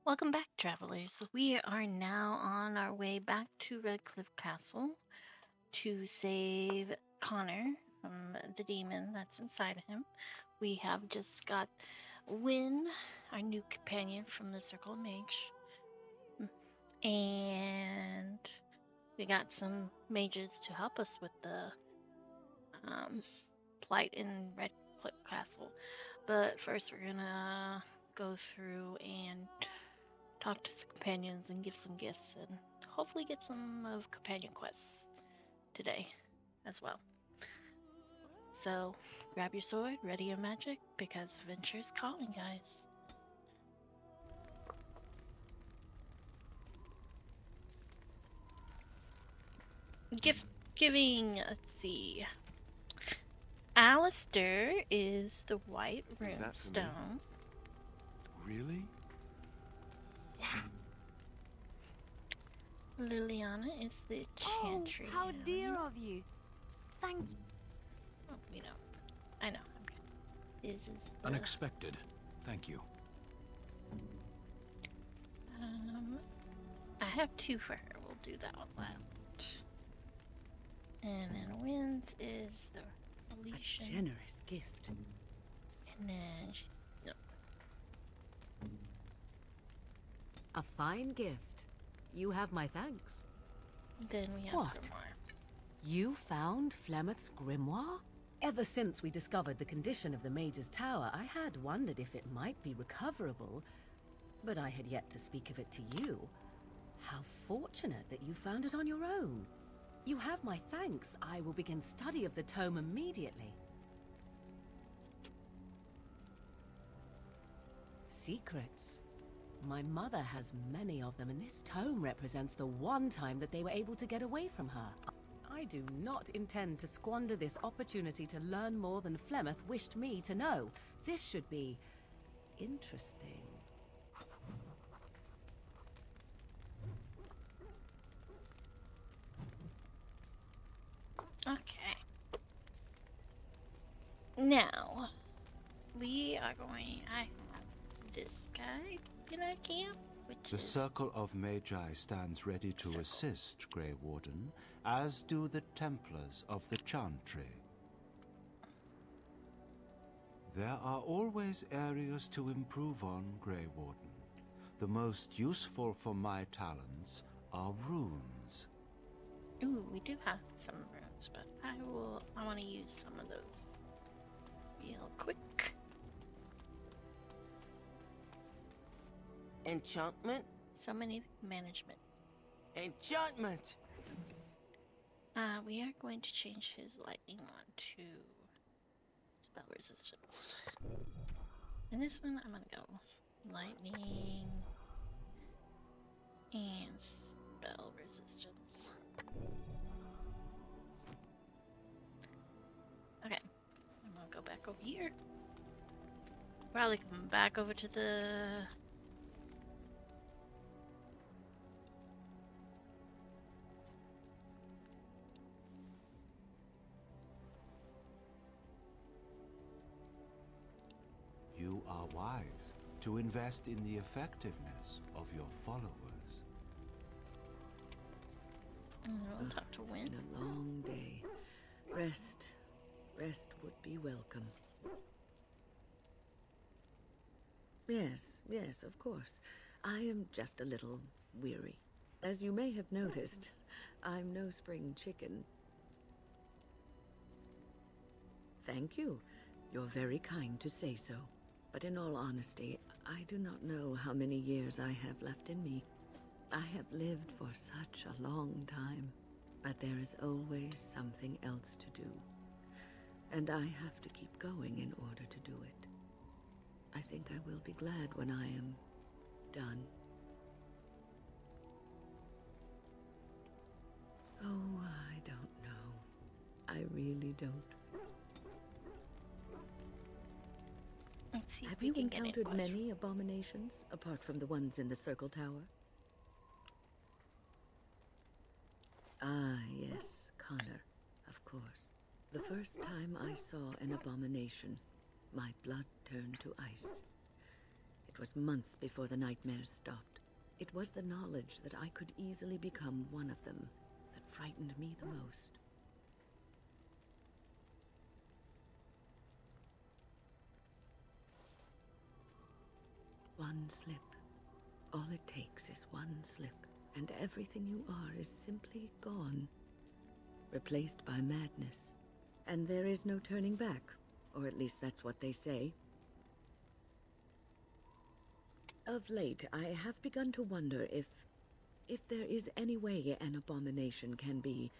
Welcome back, travelers. We are now on our way back to Redcliffe Castle to save Connor from the demon that's inside him. We have just got Wynn, our new companion from the Circle of Mage, and we got some mages to help us with the um, plight in Redcliffe Castle. But first, we're gonna go through and talk to some companions and give some gifts and hopefully get some of companion quests today as well. So grab your sword, ready your magic, because adventure's calling, guys. Gift giving, let's see. Alistair is the white Is that for me? runestone. Really? Liliana is the Oh, chantry. how dear of you. Thank you. Oh, you know, I know. I'm good. Is the, Unexpected. Thank you. I have two for her. We'll do that one last. And then Wins is the Elysian. A generous gift. And then no. A fine gift. You have my thanks. Then we have What? Grimoire. You found Flemeth's grimoire? Ever since we discovered the condition of the Mage's Tower, I had wondered if it might be recoverable, but I had yet to speak of it to you. How fortunate that you found it on your own. You have my thanks. I will begin study of the tome immediately. Secrets. My mother has many of them, and this tome represents the one time that they were able to get away from her. I do not intend to squander this opportunity to learn more than Flemeth wished me to know. This should be interesting. Okay. Now, we are going. I have this guy in our camp, which The is Circle of Magi stands ready to assist, Grey Warden, as do the Templars of the Chantry. There are always areas to improve on, Grey Warden. The most useful for my talents are runes. Ooh, we do have some runes, but I want to use some of those real quick. Enchantment? So many management. Enchantment! We are going to change his lightning one to spell resistance. And this one, I'm gonna go lightning and spell resistance. Okay, I'm gonna go back over here. Probably come back over to the You are wise to invest in the effectiveness of your followers. we'll talk to It's Win. been a long day. Rest would be welcome. Yes, of course. I am just a little weary. As you may have noticed, I'm no spring chicken. Thank you. You're very kind to say so. But in all honesty, I do not know how many years I have left in me. I have lived for such a long time, but there is always something else to do. And I have to keep going in order to do it. I think I will be glad when I am done. Oh, I don't know. I really don't. Let's see if Have we you can get it encountered closer. many abominations, apart from the ones in the Circle Tower? Ah, yes, Connor, of course. The first time I saw an abomination, my blood turned to ice. It was months before the nightmares stopped. It was the knowledge that I could easily become one of them that frightened me the most. One slip. All it takes is one slip, and everything you are is simply gone, replaced by madness. And there is no turning back, or at least that's what they say. Of late, I have begun to wonder if there is any way an abomination can be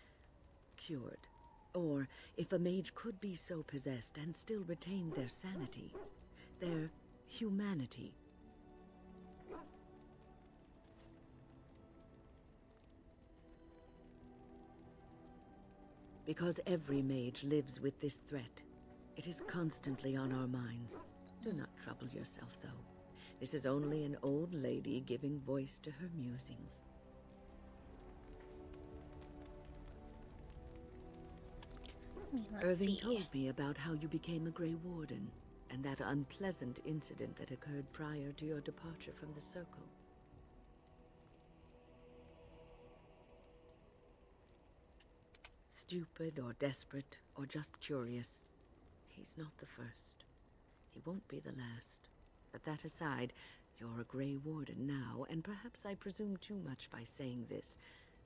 cured, or if a mage could be so possessed and still retain their sanity, their humanity. Because every mage lives with this threat. It is constantly on our minds. Do not trouble yourself, though. This is only an old lady giving voice to her musings. Irving told me about how you became a Grey Warden, and that unpleasant incident that occurred prior to your departure from the Circle. Stupid or desperate or just curious. He's not the first. He won't be the last. But that aside, you're a Grey Warden now, and perhaps I presume too much by saying this,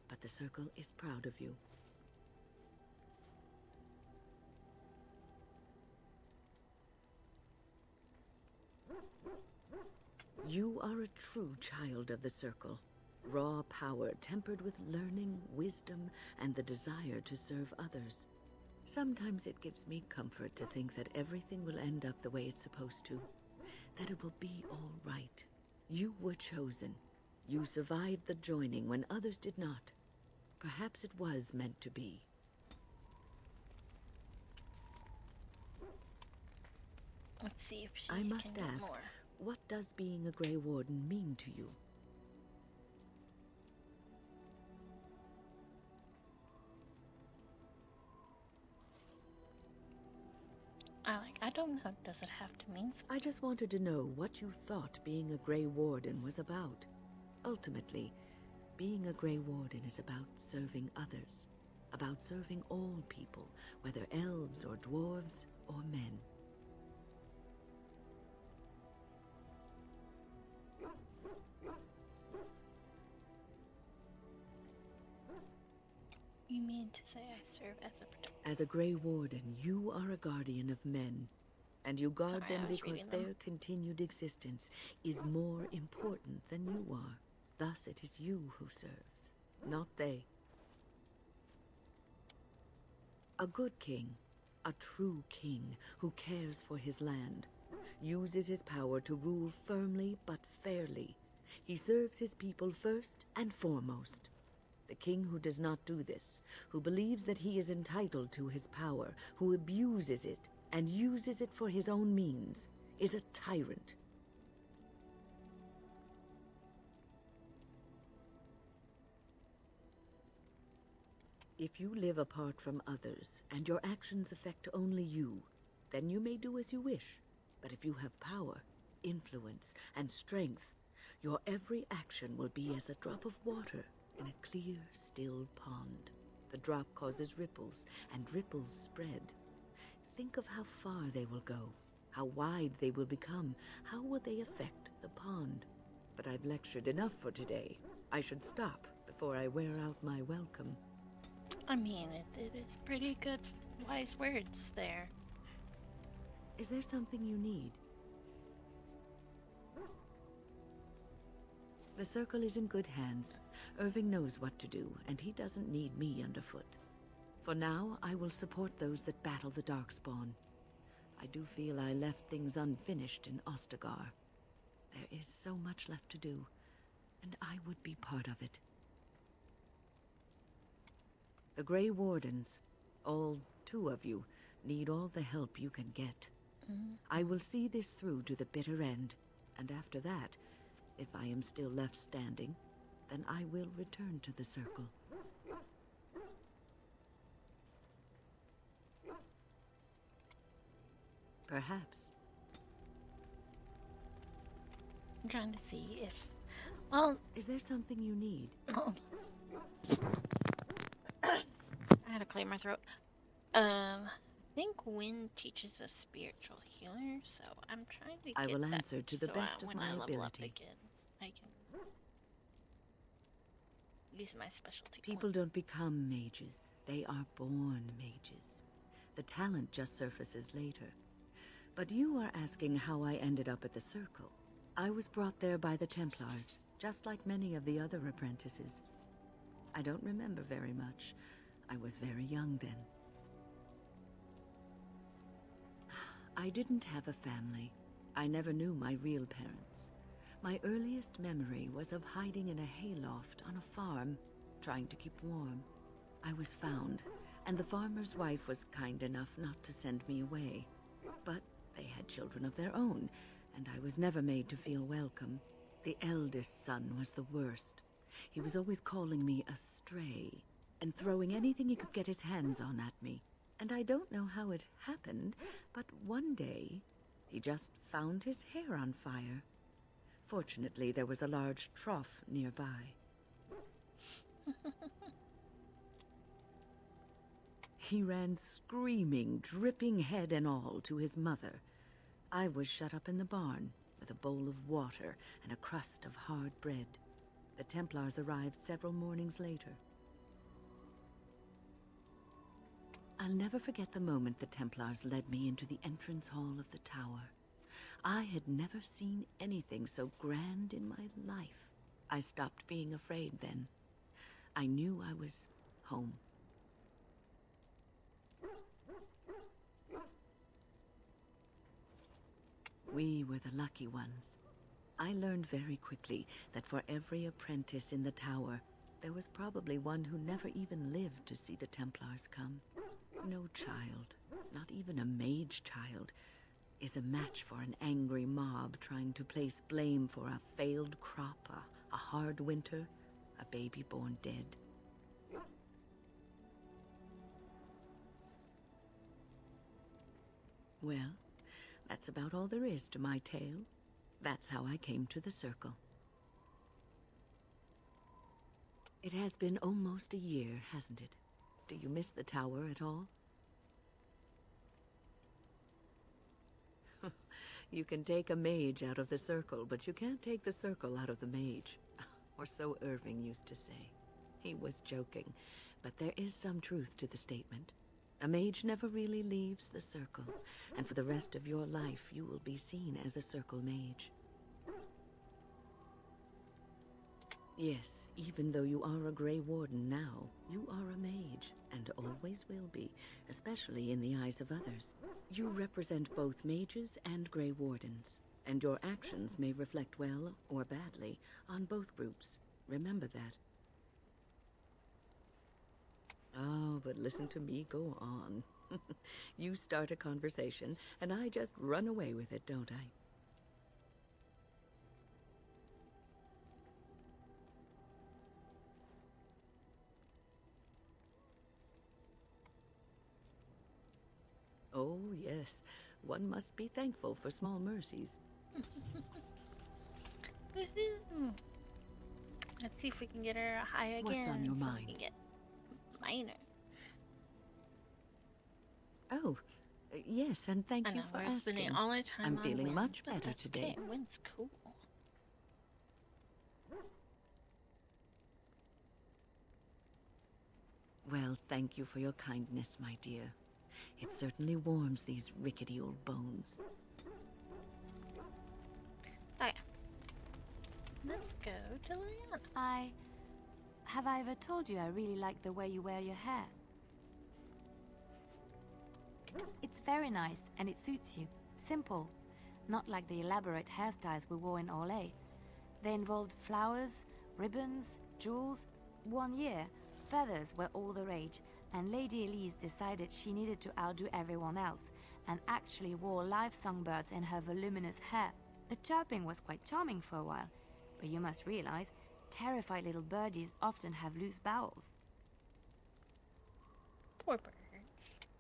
but the Circle is proud of you. You are a true child of the Circle. Raw power tempered with learning, wisdom, and the desire to serve others. Sometimes it gives me comfort to think that everything will end up the way it's supposed to. That it will be all right. You were chosen. You survived the joining when others did not. Perhaps it was meant to be. Let's see if she I must can get ask, more. what does being a Grey Warden mean to you? I don't know. Does it have to mean something? I just wanted to know what you thought being a Grey Warden was about. Ultimately, being a Grey Warden is about serving others, about serving all people, whether elves or dwarves or men. You mean to say I serve as a protector? As a Grey Warden, you are a guardian of men, and you guard Sorry, I them was because reading them. their continued existence is more important than you are. Thus it is you who serves, not they. A good king, a true king who cares for his land, uses his power to rule firmly but fairly. He serves his people first and foremost. The king who does not do this, who believes that he is entitled to his power, who abuses it and uses it for his own means, is a tyrant. If you live apart from others, and your actions affect only you, then you may do as you wish. But if you have power, influence, and strength, your every action will be as a drop of water in a clear, still pond. The drop causes ripples, and ripples spread. Think of how far they will go, how wide they will become, how will they affect the pond. But I've lectured enough for today. I should stop before I wear out my welcome. I mean, it's pretty good, wise words there. Is there something you need? The Circle is in good hands. Irving knows what to do, and he doesn't need me underfoot. For now, I will support those that battle the Darkspawn. I do feel I left things unfinished in Ostagar. There is so much left to do, and I would be part of it. The Grey Wardens, all 2 of you, need all the help you can get. I will see this through to the bitter end, and after that, if I am still left standing, then I will return to the Circle. Perhaps. I'm trying to see if. Well, Is there something you need? oh, I had to clear my throat. I think wind teaches us spiritual healer, so I'm trying to I get will that answer to the so best of when my I level up ability. again, I can use my specialty People point. don't become mages. They are born mages. The talent just surfaces later. But you are asking how I ended up at the Circle. I was brought there by the Templars, just like many of the other apprentices. I don't remember very much. I was very young then. I didn't have a family. I never knew my real parents. My earliest memory was of hiding in a hayloft on a farm, trying to keep warm. I was found, and the farmer's wife was kind enough not to send me away. But they had children of their own, and I was never made to feel welcome. The eldest son was the worst. He was always calling me a stray, and throwing anything he could get his hands on at me. And I don't know how it happened, but one day, he just found his hair on fire. Fortunately, there was a large trough nearby. He ran screaming, dripping head and all, to his mother. I was shut up in the barn with a bowl of water and a crust of hard bread. The Templars arrived several mornings later. I'll never forget the moment the Templars led me into the entrance hall of the tower. I had never seen anything so grand in my life. I stopped being afraid then. I knew I was home. We were the lucky ones. I learned very quickly that for every apprentice in the tower, there was probably one who never even lived to see the Templars come. No child, not even a mage child, is a match for an angry mob trying to place blame for a failed crop, a hard winter, a baby born dead. Well, that's about all there is to my tale. That's how I came to the Circle. It has been almost a year, hasn't it? Do you miss the tower at all? You can take a mage out of the Circle, but you can't take the Circle out of the mage. Or so Irving used to say. He was joking, but there is some truth to the statement. A mage never really leaves the Circle, and for the rest of your life you will be seen as a Circle mage. Yes, even though you are a Grey Warden now, you are a mage, and always will be, especially in the eyes of others. You represent both mages and Grey Wardens, and your actions may reflect well or badly on both groups. Remember that. Oh, but listen to me go on. You start a conversation, and I just run away with it, don't I? Oh, yes. One must be thankful for small mercies. Woohoo! Let's see if we can get her high again. What's on your so mind? We can get minor. Oh, yes, and thank I you know for we're asking. spending all our time I'm on feeling wind, much but better that's today. Okay. Wind's cool. Well, thank you for your kindness, my dear. It certainly warms these rickety old bones. Okay. Let's go to Loghain. Have I ever told you I really like the way you wear your hair? It's very nice and it suits you. Simple. Not like the elaborate hairstyles we wore in Orlais. They involved flowers, ribbons, jewels. 1 year, feathers were all the rage, and Lady Elise decided she needed to outdo everyone else and actually wore live songbirds in her voluminous hair. The chirping was quite charming for a while, but you must realize, terrified little birdies often have loose bowels. Poor birds.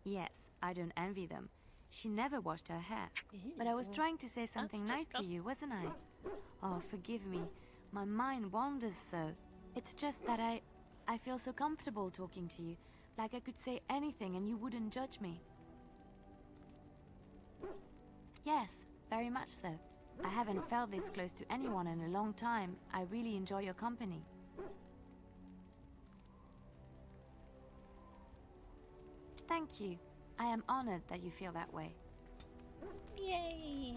Yes, I don't envy them. She never washed her hair. But I was Ew. trying to say something That's nice to disgusting. you, wasn't I? Oh, Oh, forgive me. My mind wanders so. It's just that I feel so comfortable talking to you. Like I could say anything and you wouldn't judge me. Yes, very much so. I haven't felt this close to anyone in a long time. I really enjoy your company. Thank you. I am honored that you feel that way. Yay!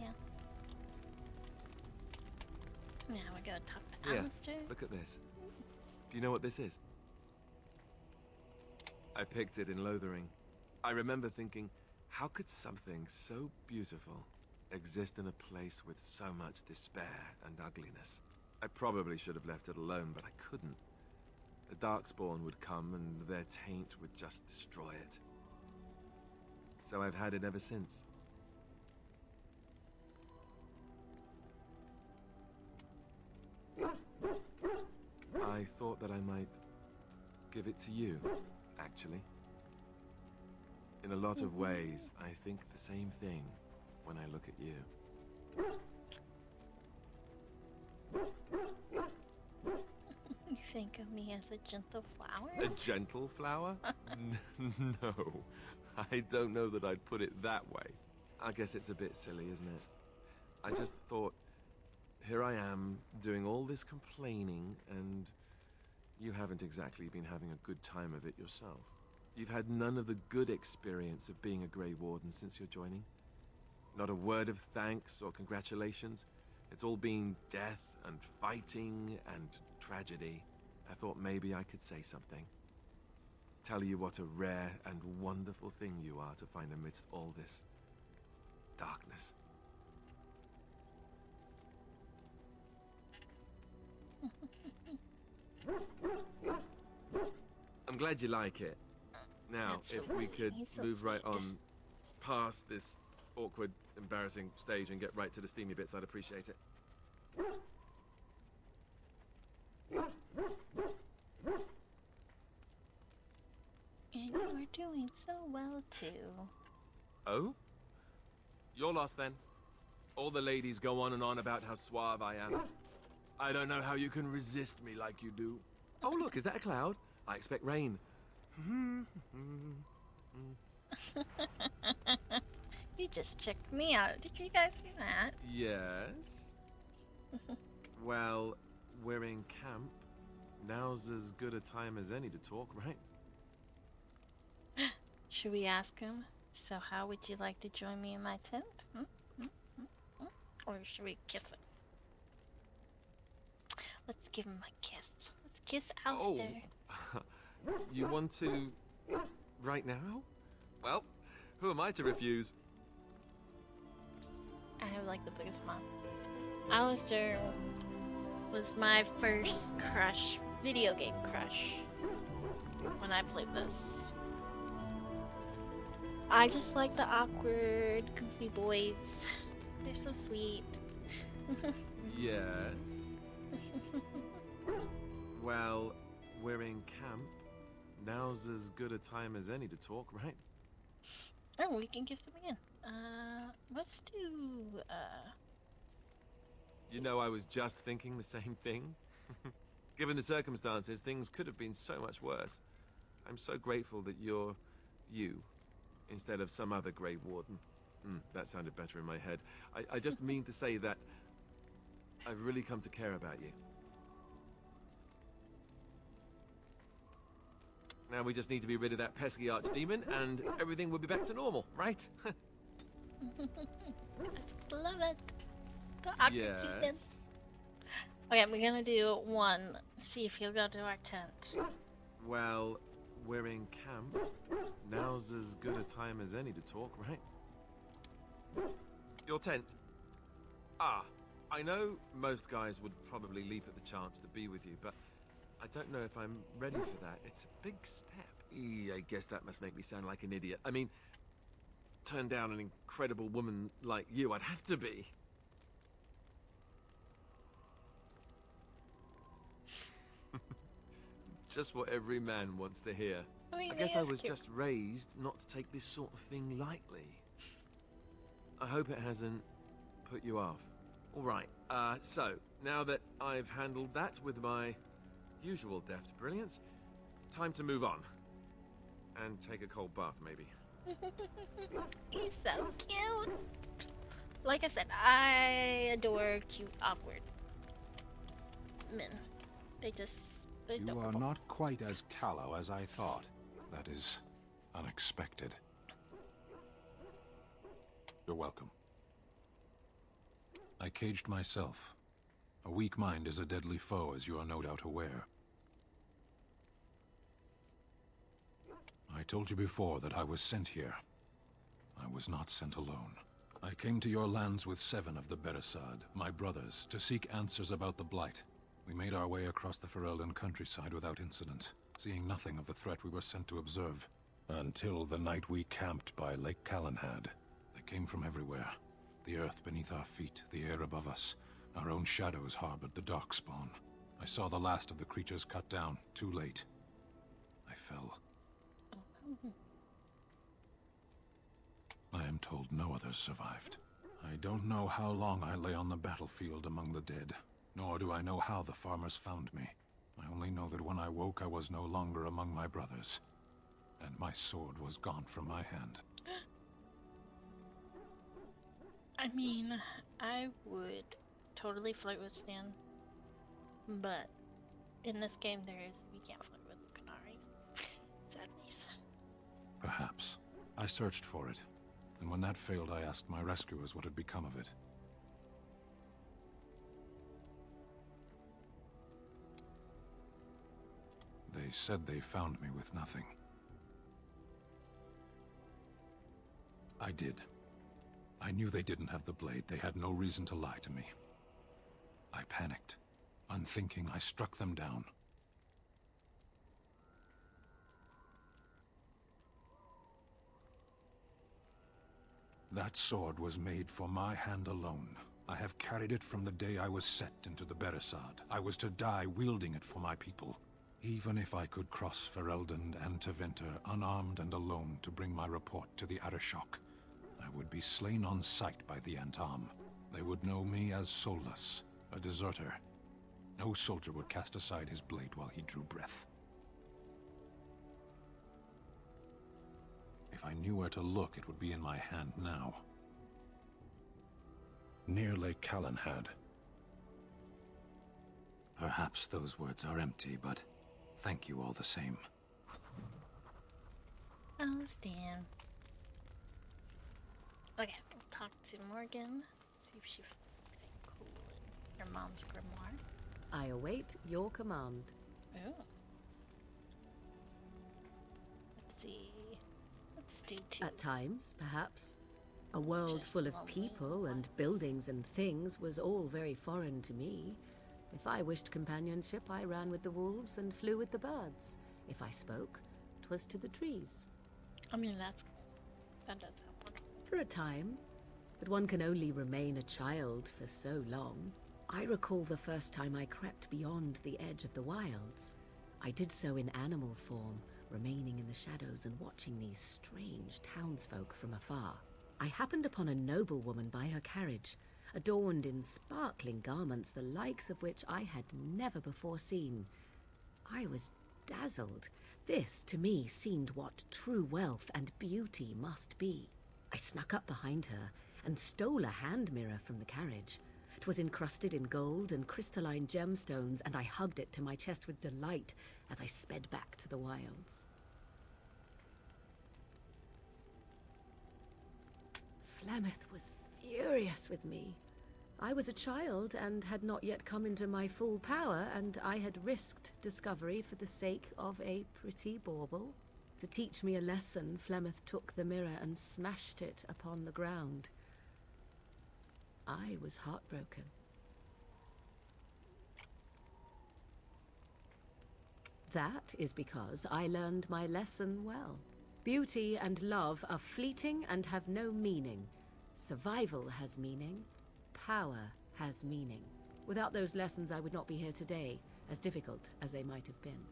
Now we're gonna talk to Here, Alistair. look at this. Do you know what this is? I picked it in Lothering. I remember thinking, how could something so beautiful exist in a place with so much despair and ugliness? I probably should have left it alone, but I couldn't. The Darkspawn would come and their taint would just destroy it. So I've had it ever since. I thought that I might give it to you, actually. In a lot of ways, I think the same thing when I look at you. You think of me as a gentle flower? A gentle flower? No, I don't know that I'd put it that way. I guess it's a bit silly, isn't it? I just thought, here I am, doing all this complaining, and you haven't exactly been having a good time of it yourself. You've had none of the good experience of being a Grey Warden since you're joining. Not a word of thanks or congratulations. It's all been death and fighting and tragedy. I thought maybe I could say something. Tell you what a rare and wonderful thing you are to find amidst all this darkness. I'm glad you like it. Now, if we could He's so move right sweet. on past this awkward, embarrassing stage and get right to the steamy bits, I'd appreciate it. And you're doing so well too. Oh? You're lost then. All the ladies go on and on about how suave I am. I don't know how you can resist me like you do. Oh look, is that a cloud? I expect rain. You just checked me out. Did you guys see that? Yes. Well, we're in camp. Now's as good a time as any to talk, right? Should we ask him? So how would you like to join me in my tent? Or should we kiss him? Let's give him a kiss. Let's kiss Alistair. Oh. You want to... right now? Well, who am I to refuse? I have like the biggest mouth. Alistair was my first crush, video game crush, when I played this. I just like the awkward, goofy boys. They're so sweet. Yes. Well, we're in camp. Now's as good a time as any to talk, right? Oh, we can kiss them again. Let's do, You know, I was just thinking the same thing. Given the circumstances, things could have been so much worse. I'm so grateful that you're you, instead of some other Grey Warden. That sounded better in my head. I just mean to say that I've really come to care about you. Now we just need to be rid of that pesky archdemon, and everything will be back to normal, right? I just love it. The awkward cuteness. Okay, we're gonna do one. See if he'll go to our tent. Well, we're in camp. Now's as good a time as any to talk, right? Your tent. Ah, I know most guys would probably leap at the chance to be with you, but I don't know if I'm ready for that. It's a big step. I guess that must make me sound like an idiot. I mean, turn down an incredible woman like you, I'd have to be. Just what every man wants to hear. mean, I guess I that's was cute. just raised not to take this sort of thing lightly. I hope it hasn't put you off. All right. So now that I've handled that with my usual deft brilliance, time to move on and take a cold bath, maybe. He's so cute. Like I said, I adore cute, awkward men. They're You adorable. are not quite as callow as I thought. That is unexpected. You're welcome. I caged myself. A weak mind is a deadly foe, as you are no doubt aware. I told you before that I was sent here. I was not sent alone. I came to your lands with 7 of the Beresad, my brothers, to seek answers about the Blight. We made our way across the Ferelden countryside without incident, seeing nothing of the threat we were sent to observe. Until the night we camped by Lake Calenhad. They came from everywhere. The earth beneath our feet, the air above us. Our own shadows harbored the darkspawn. I saw the last of the creatures cut down, too late. I fell. I am told no others survived. I don't know how long I lay on the battlefield among the dead, nor do I know how the farmers found me. I only know that when I woke I was no longer among my brothers, and my sword was gone from my hand. I mean, I would totally flirt with Stan, but in this game you can't flirt with Luminaries. Sadly. Perhaps. I searched for it, and when that failed I asked my rescuers what had become of it. They said they found me with nothing. I did. I knew they didn't have the blade. They had no reason to lie to me. I panicked. Unthinking, I struck them down. That sword was made for my hand alone. I have carried it from the day I was set into the Beresad. I was to die wielding it for my people. Even if I could cross Ferelden and Tevinter unarmed and alone to bring my report to the Arishok, I would be slain on sight by the Antam. They would know me as soulless, a deserter. No soldier would cast aside his blade while he drew breath. If I knew where to look, it would be in my hand now. Near Lake Calenhad. Perhaps those words are empty, but thank you all the same. Oh, Stan. Okay, we'll talk to Morgan. See if she finds anything cool in her mom's grimoire. I await your command. Oh. Let's see. Let's do 2. At times, perhaps. A world Just full of lonely people and ones. buildings and things was all very foreign to me. If I wished companionship, I ran with the wolves and flew with the birds. If I spoke, 'twas to the trees. I mean, that does happen. For a time, but one can only remain a child for so long. I recall the first time I crept beyond the edge of the wilds. I did so in animal form, remaining in the shadows and watching these strange townsfolk from afar. I happened upon a noblewoman by her carriage, adorned in sparkling garments the likes of which I had never before seen. I was dazzled. This, to me, seemed what true wealth and beauty must be. I snuck up behind her and stole a hand mirror from the carriage. 'Twas encrusted in gold and crystalline gemstones, and I hugged it to my chest with delight as I sped back to the wilds. Flemeth was furious with me. I was a child and had not yet come into my full power, and I had risked discovery for the sake of a pretty bauble. To teach me a lesson, Flemeth took the mirror and smashed it upon the ground. I was heartbroken. That is because I learned my lesson well. Beauty and love are fleeting and have no meaning. Survival has meaning. Power has meaning. Without those lessons, I would not be here today, as difficult as they might have been.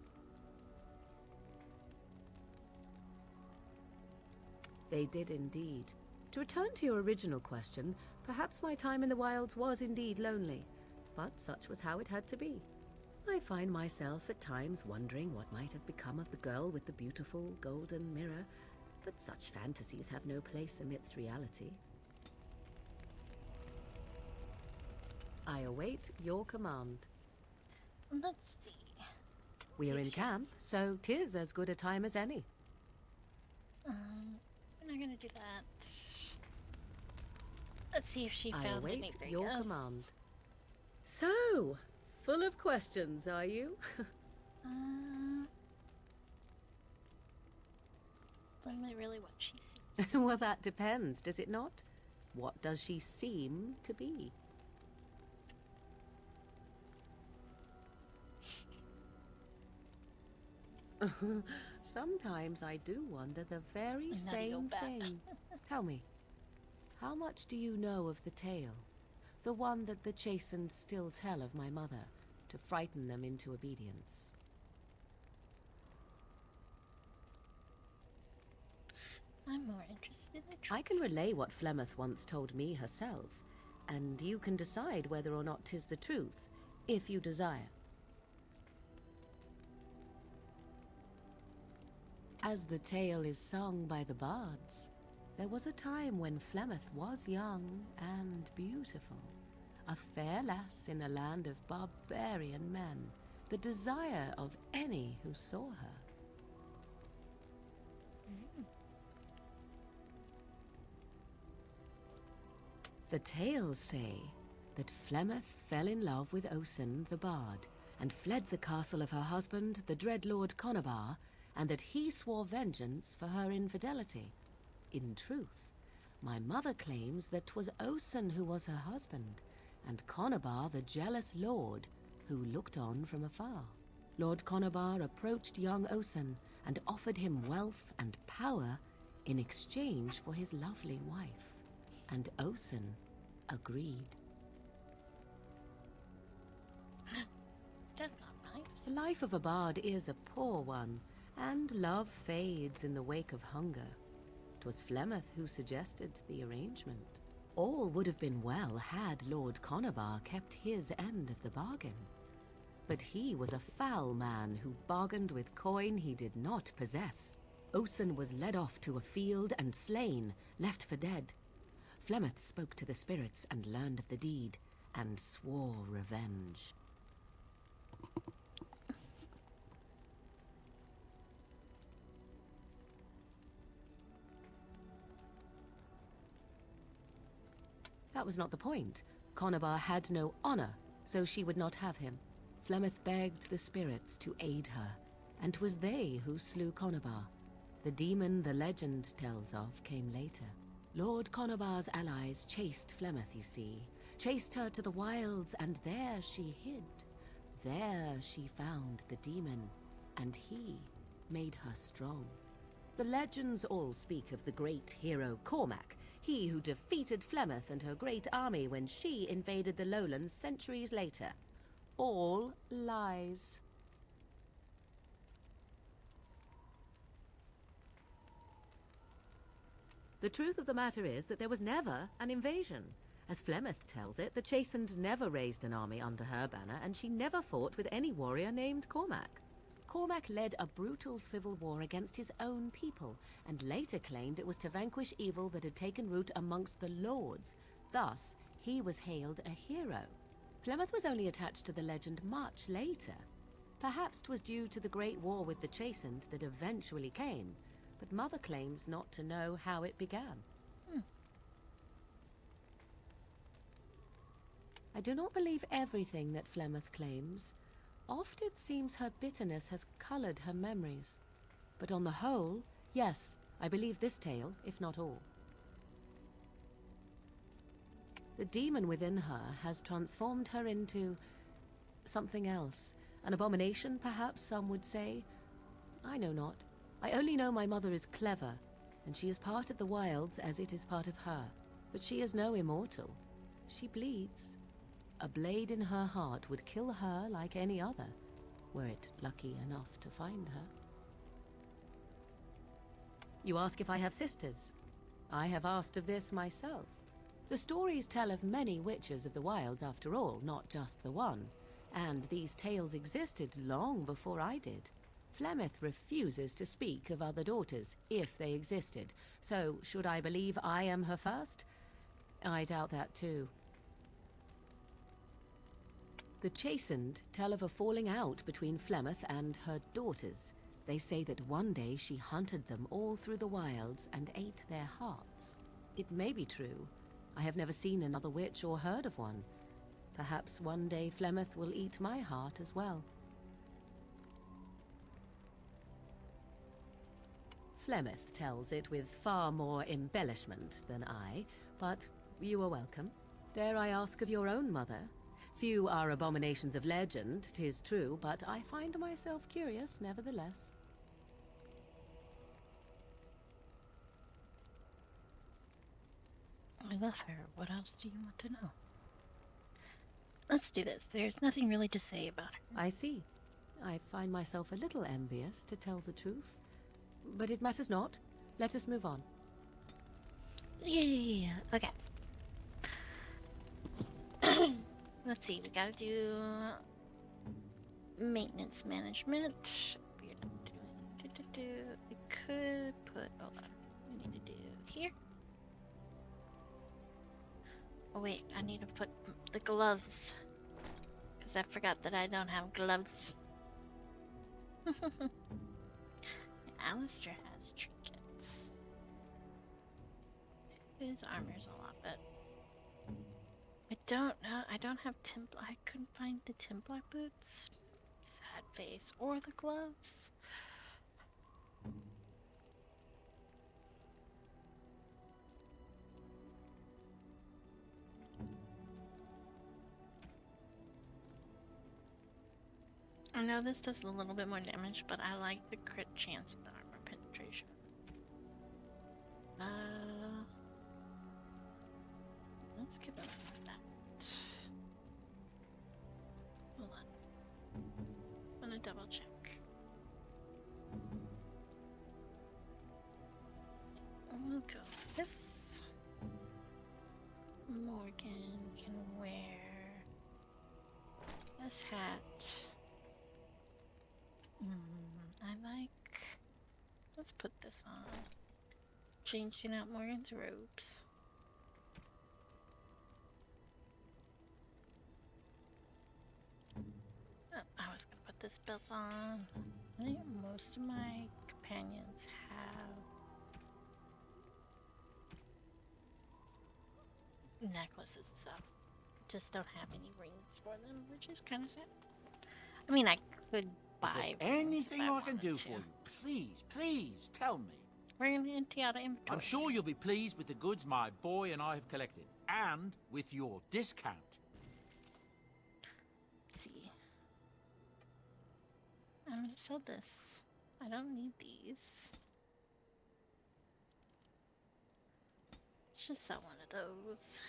They did indeed. To return to your original question, Perhaps my time in the wilds was indeed lonely, but such was how it had to be. I find myself at times wondering what might have become of the girl with the beautiful golden mirror, but such fantasies have no place amidst reality. I await your command. Let's see. We're in if camp, she's- so 'tis as good a time as any. We're not gonna do that. Let's see if she I found await anything your else. command. So, full of questions, are you? Only really what she seems. Well, that depends, does it not? What does she seem to be? Sometimes I do wonder the very A nutty same old bat. thing. Tell me, how much do you know of the tale? The one that the chastened still tell of my mother, to frighten them into obedience. I'm more interested in the truth. I can relay what Flemeth once told me herself, and you can decide whether or not 'tis the truth, if you desire. As the tale is sung by the bards, there was a time when Flemeth was young and beautiful, a fair lass in a land of barbarian men, the desire of any who saw her. The tales say that Flemeth fell in love with Osen the bard, and fled the castle of her husband, the dread Lord Conabar, and that he swore vengeance for her infidelity. In truth, my mother claims that 'twas Osen who was her husband, and Conabar the jealous lord who looked on from afar. Lord Conabar approached young Osen and offered him wealth and power in exchange for his lovely wife, and Osen agreed. That's not nice. The life of a bard is a poor one, and love fades in the wake of hunger. 'Twas Flemeth who suggested the arrangement. All would have been well had Lord Conabar kept his end of the bargain. But he was a foul man who bargained with coin he did not possess. Osen was led off to a field and slain, left for dead. Flemeth spoke to the spirits and learned of the deed, and swore revenge. That was not the point. Conabar had no honor, so she would not have him. Flemeth begged the spirits to aid her, and 'twas they who slew Conabar. The demon the legend tells of came later. Lord Conabar's allies chased Flemeth, you see, chased her to the wilds, and there she hid. There she found the demon, and he made her strong. The legends all speak of the great hero Cormac, he who defeated Flemeth and her great army when she invaded the lowlands centuries later. All lies. The truth of the matter is that there was never an invasion. As Flemeth tells it, the Chastened never raised an army under her banner, and she never fought with any warrior named Cormac. Cormac led a brutal civil war against his own people, and later claimed it was to vanquish evil that had taken root amongst the lords. Thus, he was hailed a hero. Flemeth was only attached to the legend much later. Perhaps 'twas due to the great war with the Chastened that eventually came, but Mother claims not to know how it began. I do not believe everything that Flemeth claims. Oft it seems her bitterness has colored her memories. But on the whole, yes, I believe this tale, if not all. The demon within her has transformed her into something else. An abomination, perhaps some would say. I know not. I only know my mother is clever, and she is part of the wilds as it is part of her. But she is no immortal. She bleeds. A blade in her heart would kill her like any other, were it lucky enough to find her. You ask if I have sisters. I have asked of this myself. The stories tell of many witches of the wilds after all, not just the one. And these tales existed long before I did. Flemeth refuses to speak of other daughters, if they existed. So, should I believe I am her first? I doubt that too. The Chastened tell of a falling out between Flemeth and her daughters. They say that one day she hunted them all through the wilds and ate their hearts. It may be true. I have never seen another witch or heard of one. Perhaps one day Flemeth will eat my heart as well. Flemeth tells it with far more embellishment than I, but you are welcome. Dare I ask of your own mother? Few are abominations of legend, 'tis true, but I find myself curious nevertheless. I love her. What else do you want to know? Let's do this. There's nothing really to say about her. I see. I find myself a little envious, to tell the truth. But it matters not. Let us move on. Yeah. Okay. Let's see. We gotta do maintenance management. We're not doing. We could put. Hold on. We need to do here. Oh wait, I need to put the gloves. Because I forgot that I don't have gloves. Alistair has trinkets. His armor's a lot, but I don't know. I don't have Templar. I couldn't find the Templar boots. Sad face. Or the gloves. I know this does a little bit more damage, but I like the crit chance of the armor penetration. Let's give it that. Hold on. I'm gonna double check. We'll go with this. Morgan can wear this hat. I like. Let's put this on. Changing out Morgan's robes. Oh, I was gonna put this belt on. I think most of my companions have necklaces, so just don't have any rings for them, which is kind of sad. I mean, I could buy If there's anything I can wanted do to. for you, please tell me. We're gonna empty out our inventory. I'm sure you'll be pleased with the goods my boy and I have collected, and with your discount. Let's see. I'm gonna sell this. I don't need these. Let's just sell one of those.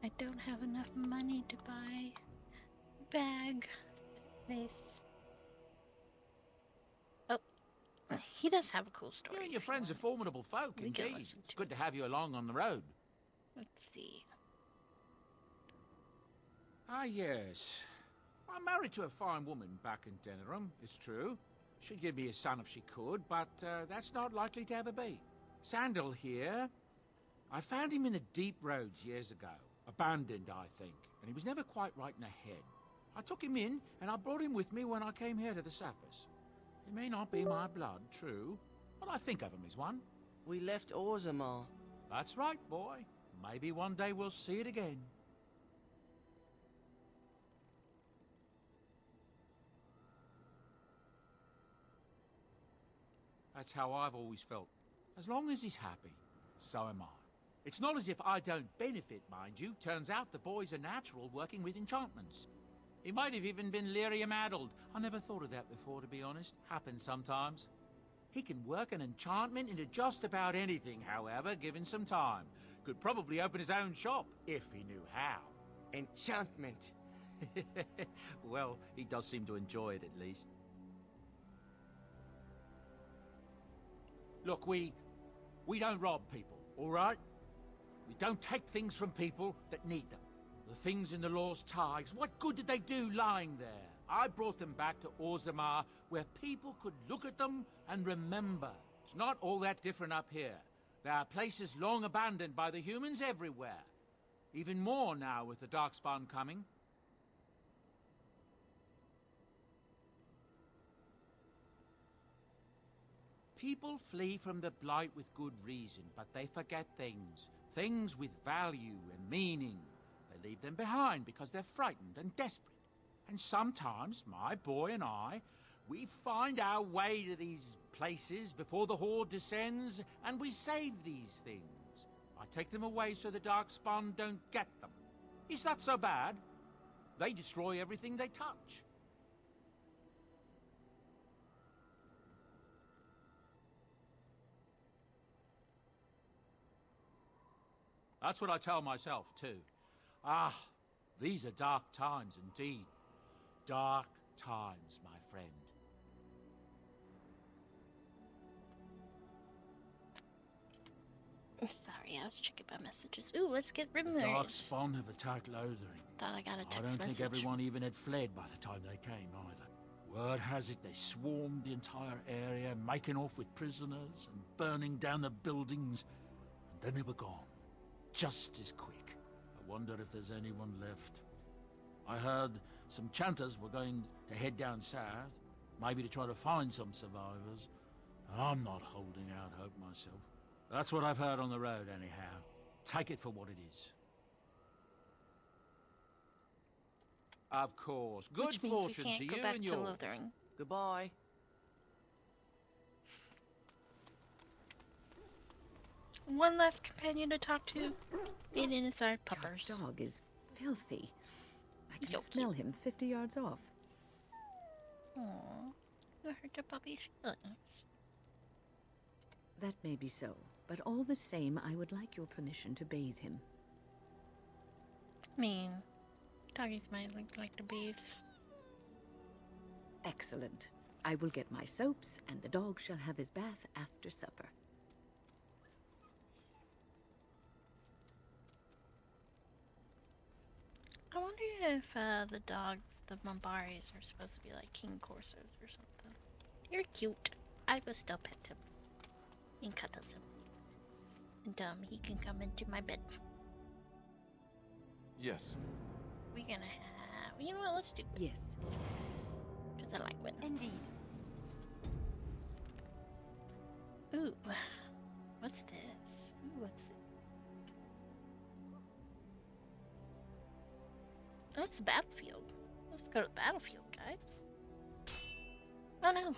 I don't have enough money to buy a bag. Face. Oh, he does have a cool story. You and your friends are formidable folk, We can indeed. listen It's to good to have you along on the road. Let's see. Ah, yes. I'm married to a fine woman back in Denerim, it's true. She'd give me a son if she could, but that's not likely to ever be. Sandal here. I found him in the deep roads years ago. Abandoned, I think, and he was never quite right in the head. I took him in, and I brought him with me when I came here to the surface. He may not be my blood, true, but I think of him as one. We left Orzammar. That's right, boy. Maybe one day we'll see it again. That's how I've always felt. As long as he's happy, so am I. It's not as if I don't benefit, mind you. Turns out the boy's a natural working with enchantments. He might have even been lyrium-addled. I never thought of that before, to be honest. Happens sometimes. He can work an enchantment into just about anything, however, given some time. Could probably open his own shop, if he knew how. Enchantment. Well, he does seem to enjoy it, at least. Look, we don't rob people, all right? We don't take things from people that need them. The things in the Law's ties, what good did they do lying there? I brought them back to Orzammar, where people could look at them and remember. It's not all that different up here. There are places long abandoned by the humans everywhere. Even more now with the Darkspawn coming. People flee from the Blight with good reason, but they forget things. Things with value and meaning. They leave them behind because they're frightened and desperate. And sometimes, my boy and I, we find our way to these places before the Horde descends, and we save these things. I take them away so the Darkspawn don't get them. Is that so bad? They destroy everything they touch. That's what I tell myself, too. Ah, these are dark times indeed. Dark times, my friend. Sorry, I was checking my messages. Ooh, let's get The rumors. Darkspawn have attacked Lothering. Thought I got a I text don't message. think everyone even had fled by the time they came, either. Word has it they swarmed the entire area, making off with prisoners and burning down the buildings. And then they were gone. Just as quick. I wonder if there's anyone left. I heard some chanters were going to head down south, maybe to try to find some survivors. I'm not holding out hope myself. That's what I've heard on the road, anyhow. Take it for what it is. Of course. Good Which means we fortune can't to go you back and to yours. Lothering. Goodbye. One last companion to talk to. It is our puppers. Your dog is filthy. I can Yo, smell him 50 yards off. Aww. You hurt the puppy's feelings. That may be so, but all the same, I would like your permission to bathe him. I mean, doggies might like the beefs. Excellent. I will get my soaps, and the dog shall have his bath after supper. I wonder if the dogs, the Mombaris, are supposed to be like king coursers or something. You're cute. I will still pet him and cuddle him. And he can come into my bed. Yes. We're gonna have... You know what? Let's do it. Yes. Because I like winning. Indeed. Ooh. What's this? Ooh, what's it? Oh, it's the battlefield. Let's go to the battlefield, guys. Oh no.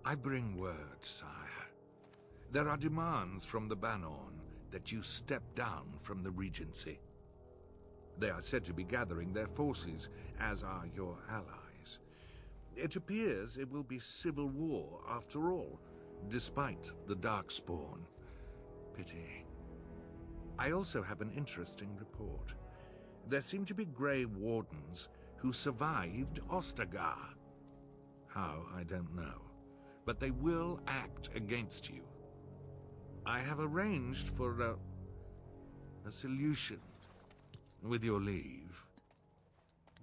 I bring word, sire. There are demands from the Banorn that you step down from the Regency. They are said to be gathering their forces, as are your allies. It appears it will be civil war after all, despite the Darkspawn. Pity. I also have an interesting report. There seem to be Grey Wardens who survived Ostagar. How, I don't know. But they will act against you. I have arranged for a solution, with your leave.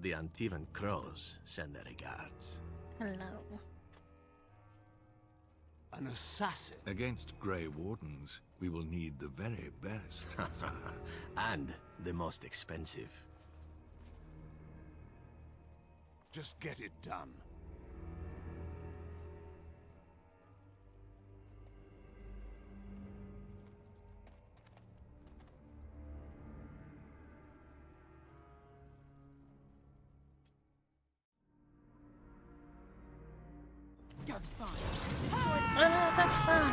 The Antivan Crows send their regards. Hello. An assassin? Against Grey Wardens, we will need the very best, sire. And the most expensive. Just get it done. Oh no, that's fun.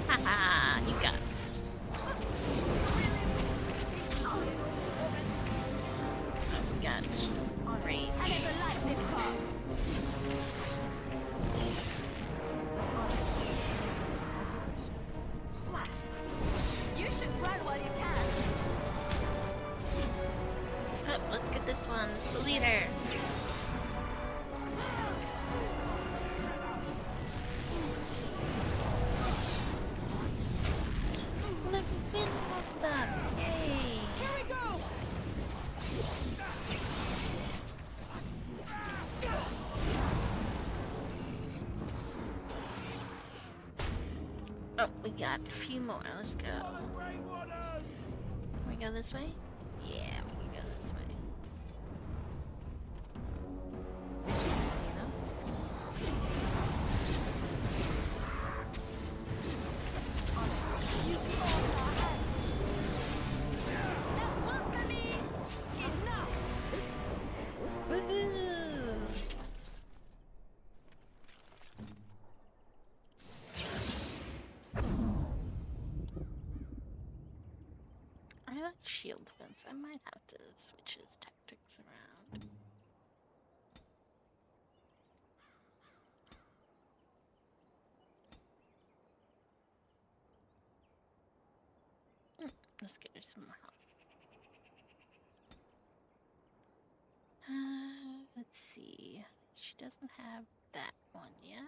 Haha, you got it. We got range. You should run while you can. Oh, let's get this one. It's the leader. Let me win all stuff. Yay. Here we go. Oh, we got a few more. Let's go. We go this way? Yeah, we can go this way. That's one for me. Enough. Woohoo! I like shield fence. I might have to switch his tactics around. Let's get her some more help. Let's see. She doesn't have that one yet.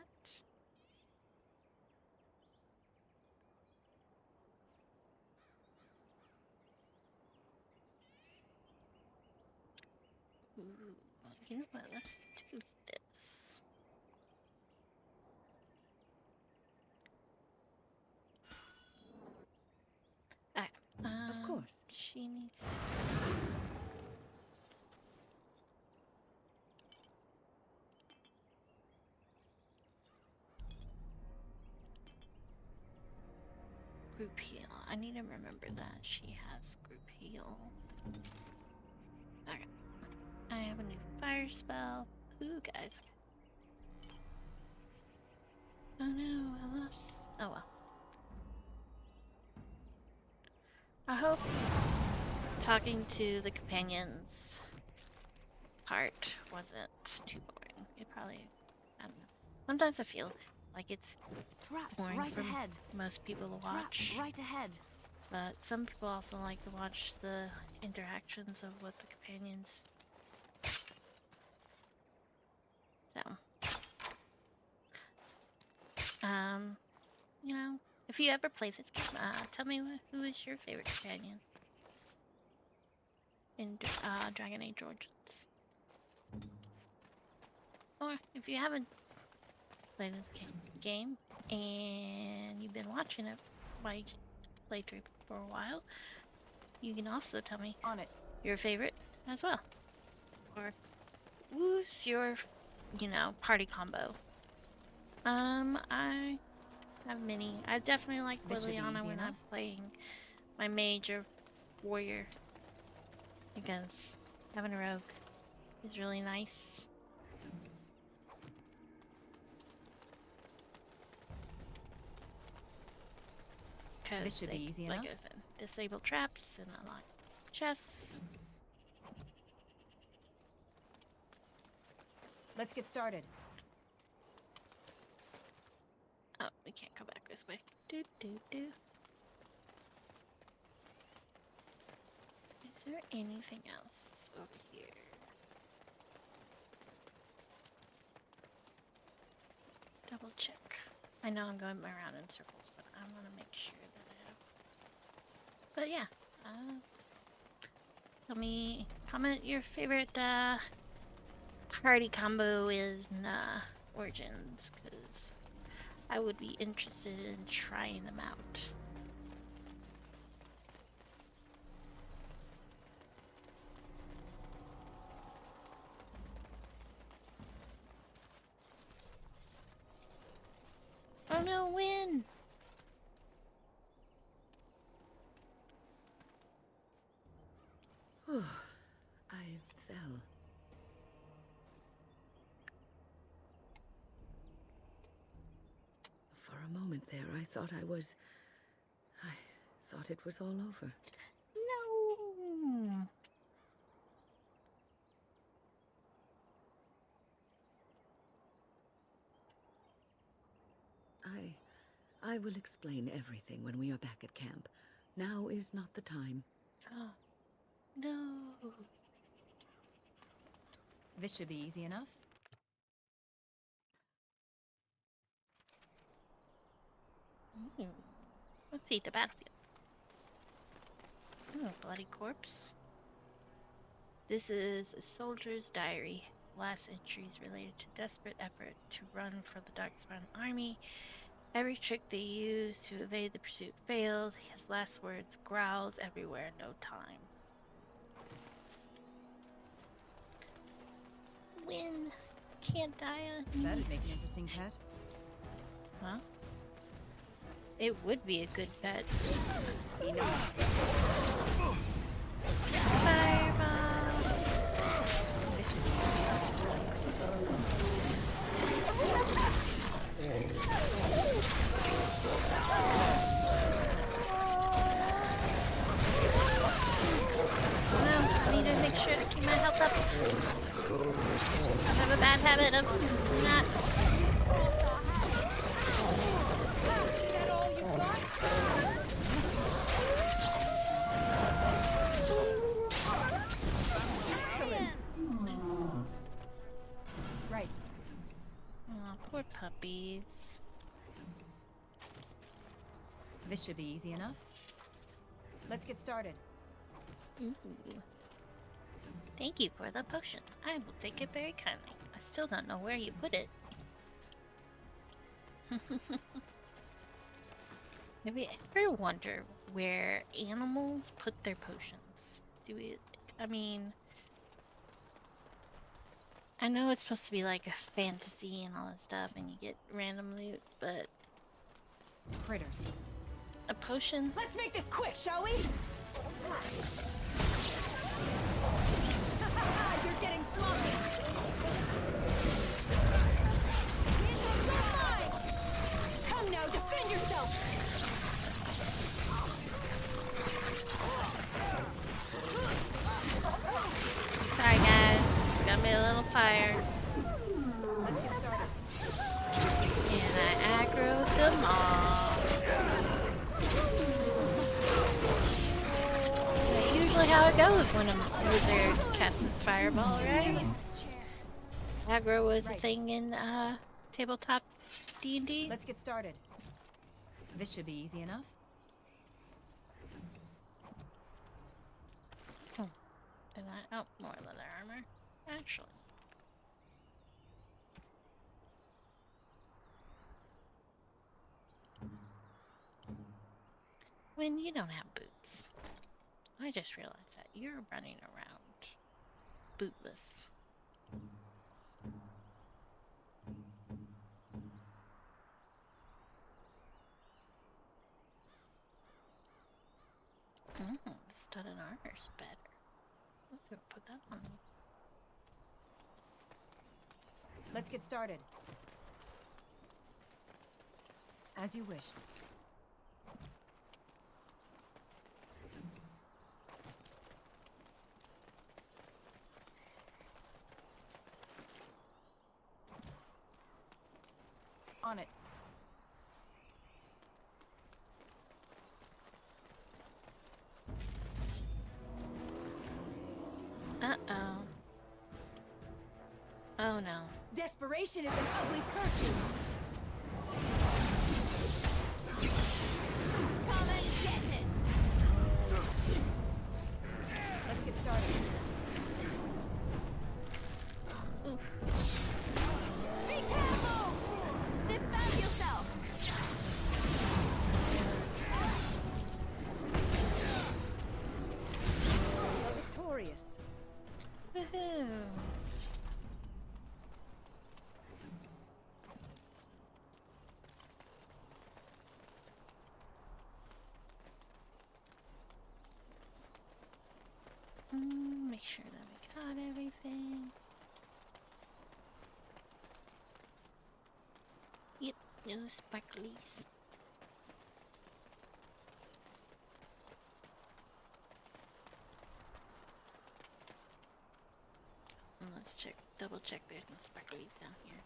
Ooh, you know what? Let's do this. Alright. Of course. She needs to. Group heal. I need to remember that she has group heal. Okay. I have a new fire spell. Ooh, guys. Oh no, I lost. Oh well. I hope talking to the companions part wasn't too boring. It probably, I don't know. Sometimes I feel like it's Trap boring right for ahead. most people to Trap watch. right ahead. But some people also like to watch the interactions of what the companions. So, you know, if you ever play this game, tell me who is your favorite companion in Dragon Age Origins. Or if you haven't played this game and you've been watching it my playthrough for a while, you can also tell me On it. your favorite as well. Or who's your, party combo? I have many. I definitely like This should be Liliana easy when I'm enough. playing my mage or warrior, because having a rogue is really nice. Because This should be easy like enough. I said, disable traps and unlock chests. Let's get started. Oh, we can't go back this way. Do do do. Is there anything else over here? Double check. I know I'm going around in circles, but I want to make sure that I have. But yeah, tell me, comment your favorite party combo is in Origins, because I would be interested in trying them out. no, win! I fell. For a moment there, I thought it was all over. No! I will explain everything when we are back at camp. Now is not the time. Oh, no. This should be easy enough. Let's see the battlefield. Ooh, bloody corpse. This is a soldier's diary. Last entries related to desperate effort to run for the Darkspawn army. Every trick they used to evade the pursuit failed. His last words, growls everywhere, no time. Win. Can't die on me. That'd make an interesting pet. Huh? It would be a good pet. Fireball. No, I need to make sure to keep my health up. I have a bad habit of not. Right. Oh, poor puppies. This should be easy enough. Let's get started. Ooh. Thank you for the potion. I will take it very kindly. I still don't know where you put it. Have you ever wondered where animals put their potions? I mean, I know it's supposed to be like a fantasy and all that stuff and you get random loot, but Critters. a potion? Let's make this quick, shall we? You're getting sloppy. Come now, defend yourself. Sorry guys, got me a little fire. Let's get started. And I aggroed them all. That's usually how it goes when a wizard casts his fireball, right? Aggro was a thing in tabletop D&D. Let's get started. This should be easy enough. Did I? Oh, more leather armor. Actually. When you don't have boots. I just realized that you're running around bootless. The studded armor's better. Let's go put that on me. Let's get started. As you wish. On it. Uh-oh. Oh no. Desperation is an ugly perfume. Come and get it. Let's get started. Oof. Be careful! Defend yourself! You're victorious. Woohoo. got everything. Yep, no sparklies. Let's check, double check there's no sparklies down here.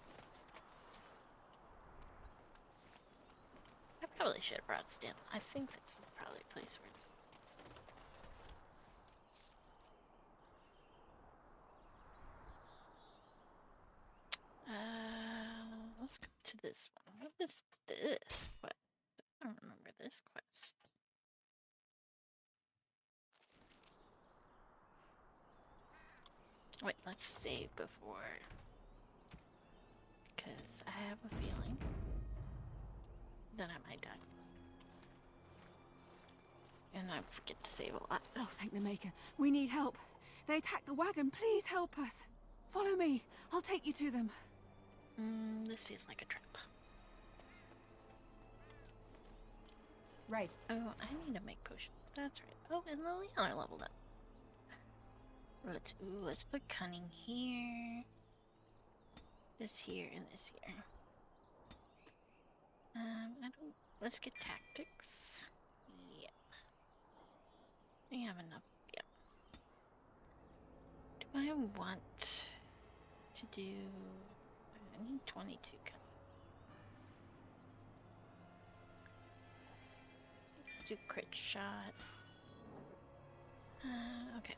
I probably should have brought stem. I think that's probably a place where let's go to this one. What is this? What? I don't remember this quest. Wait, let's save before, because I have a feeling that I might die. And I forget to save a lot. Oh, thank the Maker. We need help. They attacked the wagon. Please help us. Follow me. I'll take you to them. This feels like a trap. Right. Oh, I need to make potions. That's right. Oh, and Loghain leveled up. Let's put cunning here. This here and this here. Let's get tactics. Yep. We have enough. Yep. Do I want to do? I need 22 cunning. Let's do crit shot. Okay.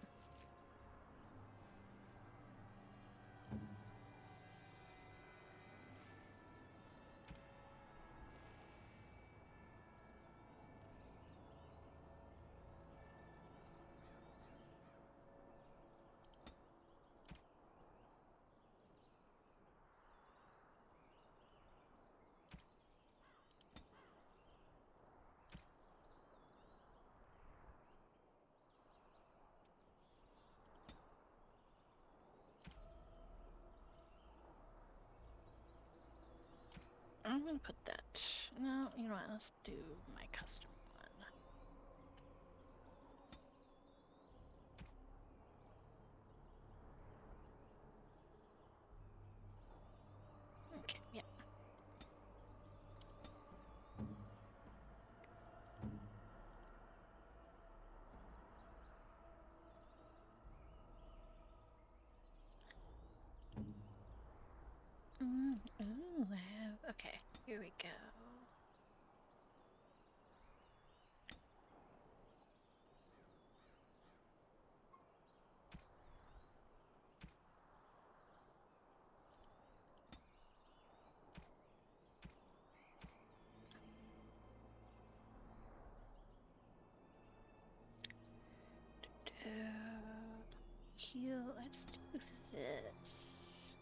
I'm gonna put that. No, you know what? Let's do my custom one. Okay, yeah. Ooh, okay, here we go. Heal, let's do this.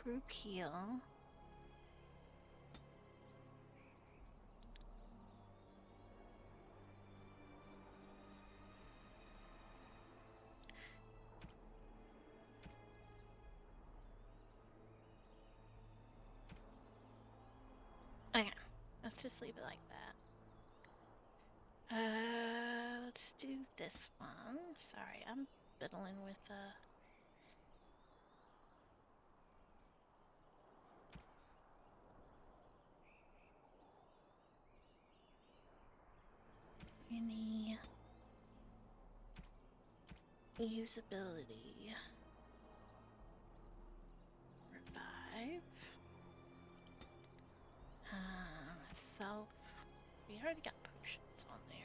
Group heal. Okay, let's just leave it like that. Let's do this one. Sorry, I'm fiddling with any usability. Revive. Self. We already got potions on there.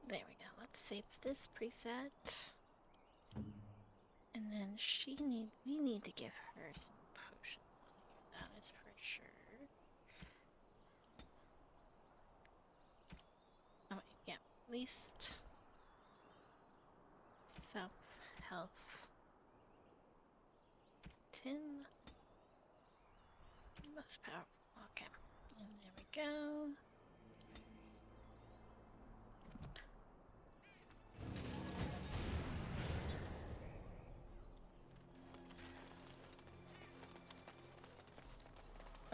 There we go. Let's save this preset. And then we need to give her some potions on here. That is for sure. Oh wait, yeah. At least self-health 10. Most powerful. Okay. And there we go.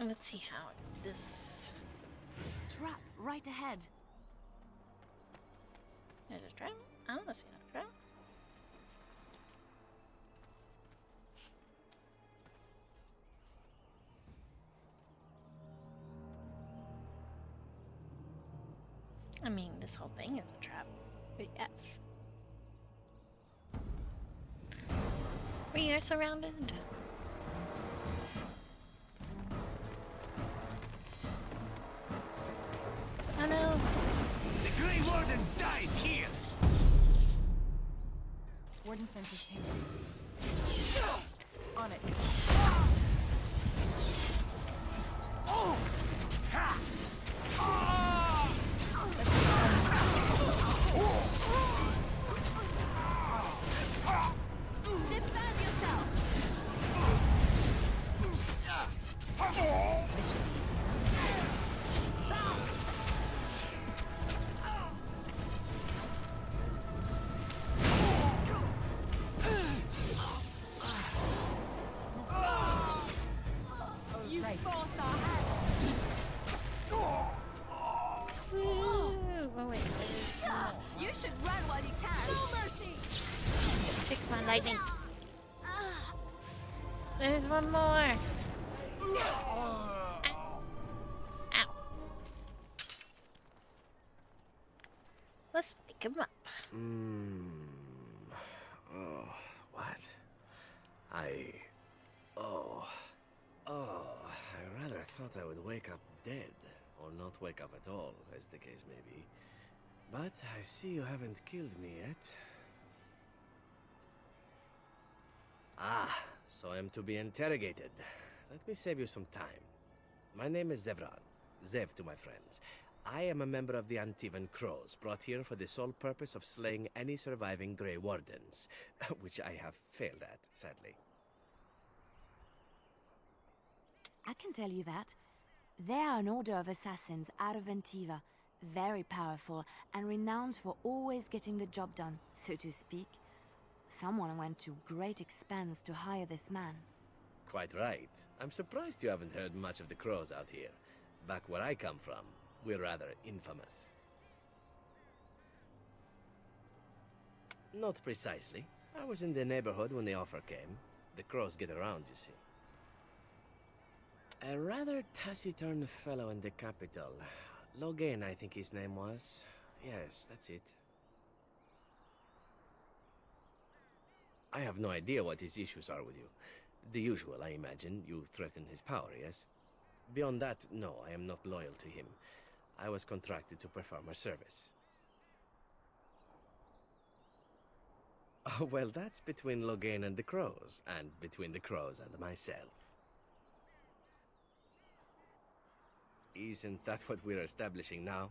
Let's see how this... Trap right ahead. There's a trap? I don't see a trap. I mean, this whole thing is a trap, but yes. We are surrounded. Oh no! The Grey Warden dies here! Warden fences taken. On it. Oh! Ha! Defend yourself! You forced our hand. Oh wait, You should run while you can. No mercy! take my lightning. There's one more. Ow. Ow. Let's pick him up. Oh, what? I rather thought I would wake up dead, or not wake up at all, as the case may be. But I see you haven't killed me yet. Ah, so I'm to be interrogated. Let me save you some time. My name is Zevran. Zev to my friends. I am a member of the Antivan Crows, brought here for the sole purpose of slaying any surviving Grey Wardens, which I have failed at, sadly. I can tell you that. They are an order of assassins out of Antiva, very powerful and renowned for always getting the job done, so to speak. Someone went to great expense to hire this man. Quite right. I'm surprised you haven't heard much of the Crows out here. Back where I come from, we're rather infamous. Not precisely. I was in the neighborhood when the offer came. The Crows get around, you see. A rather taciturn fellow in the capital. Loghain, I think his name was. Yes, that's it. I have no idea what his issues are with you. The usual, I imagine. You threaten his power, yes? Beyond that, no, I am not loyal to him. I was contracted to perform a service. Oh, well, that's between Loghain and the Crows, and between the Crows and myself. Isn't that what we're establishing now?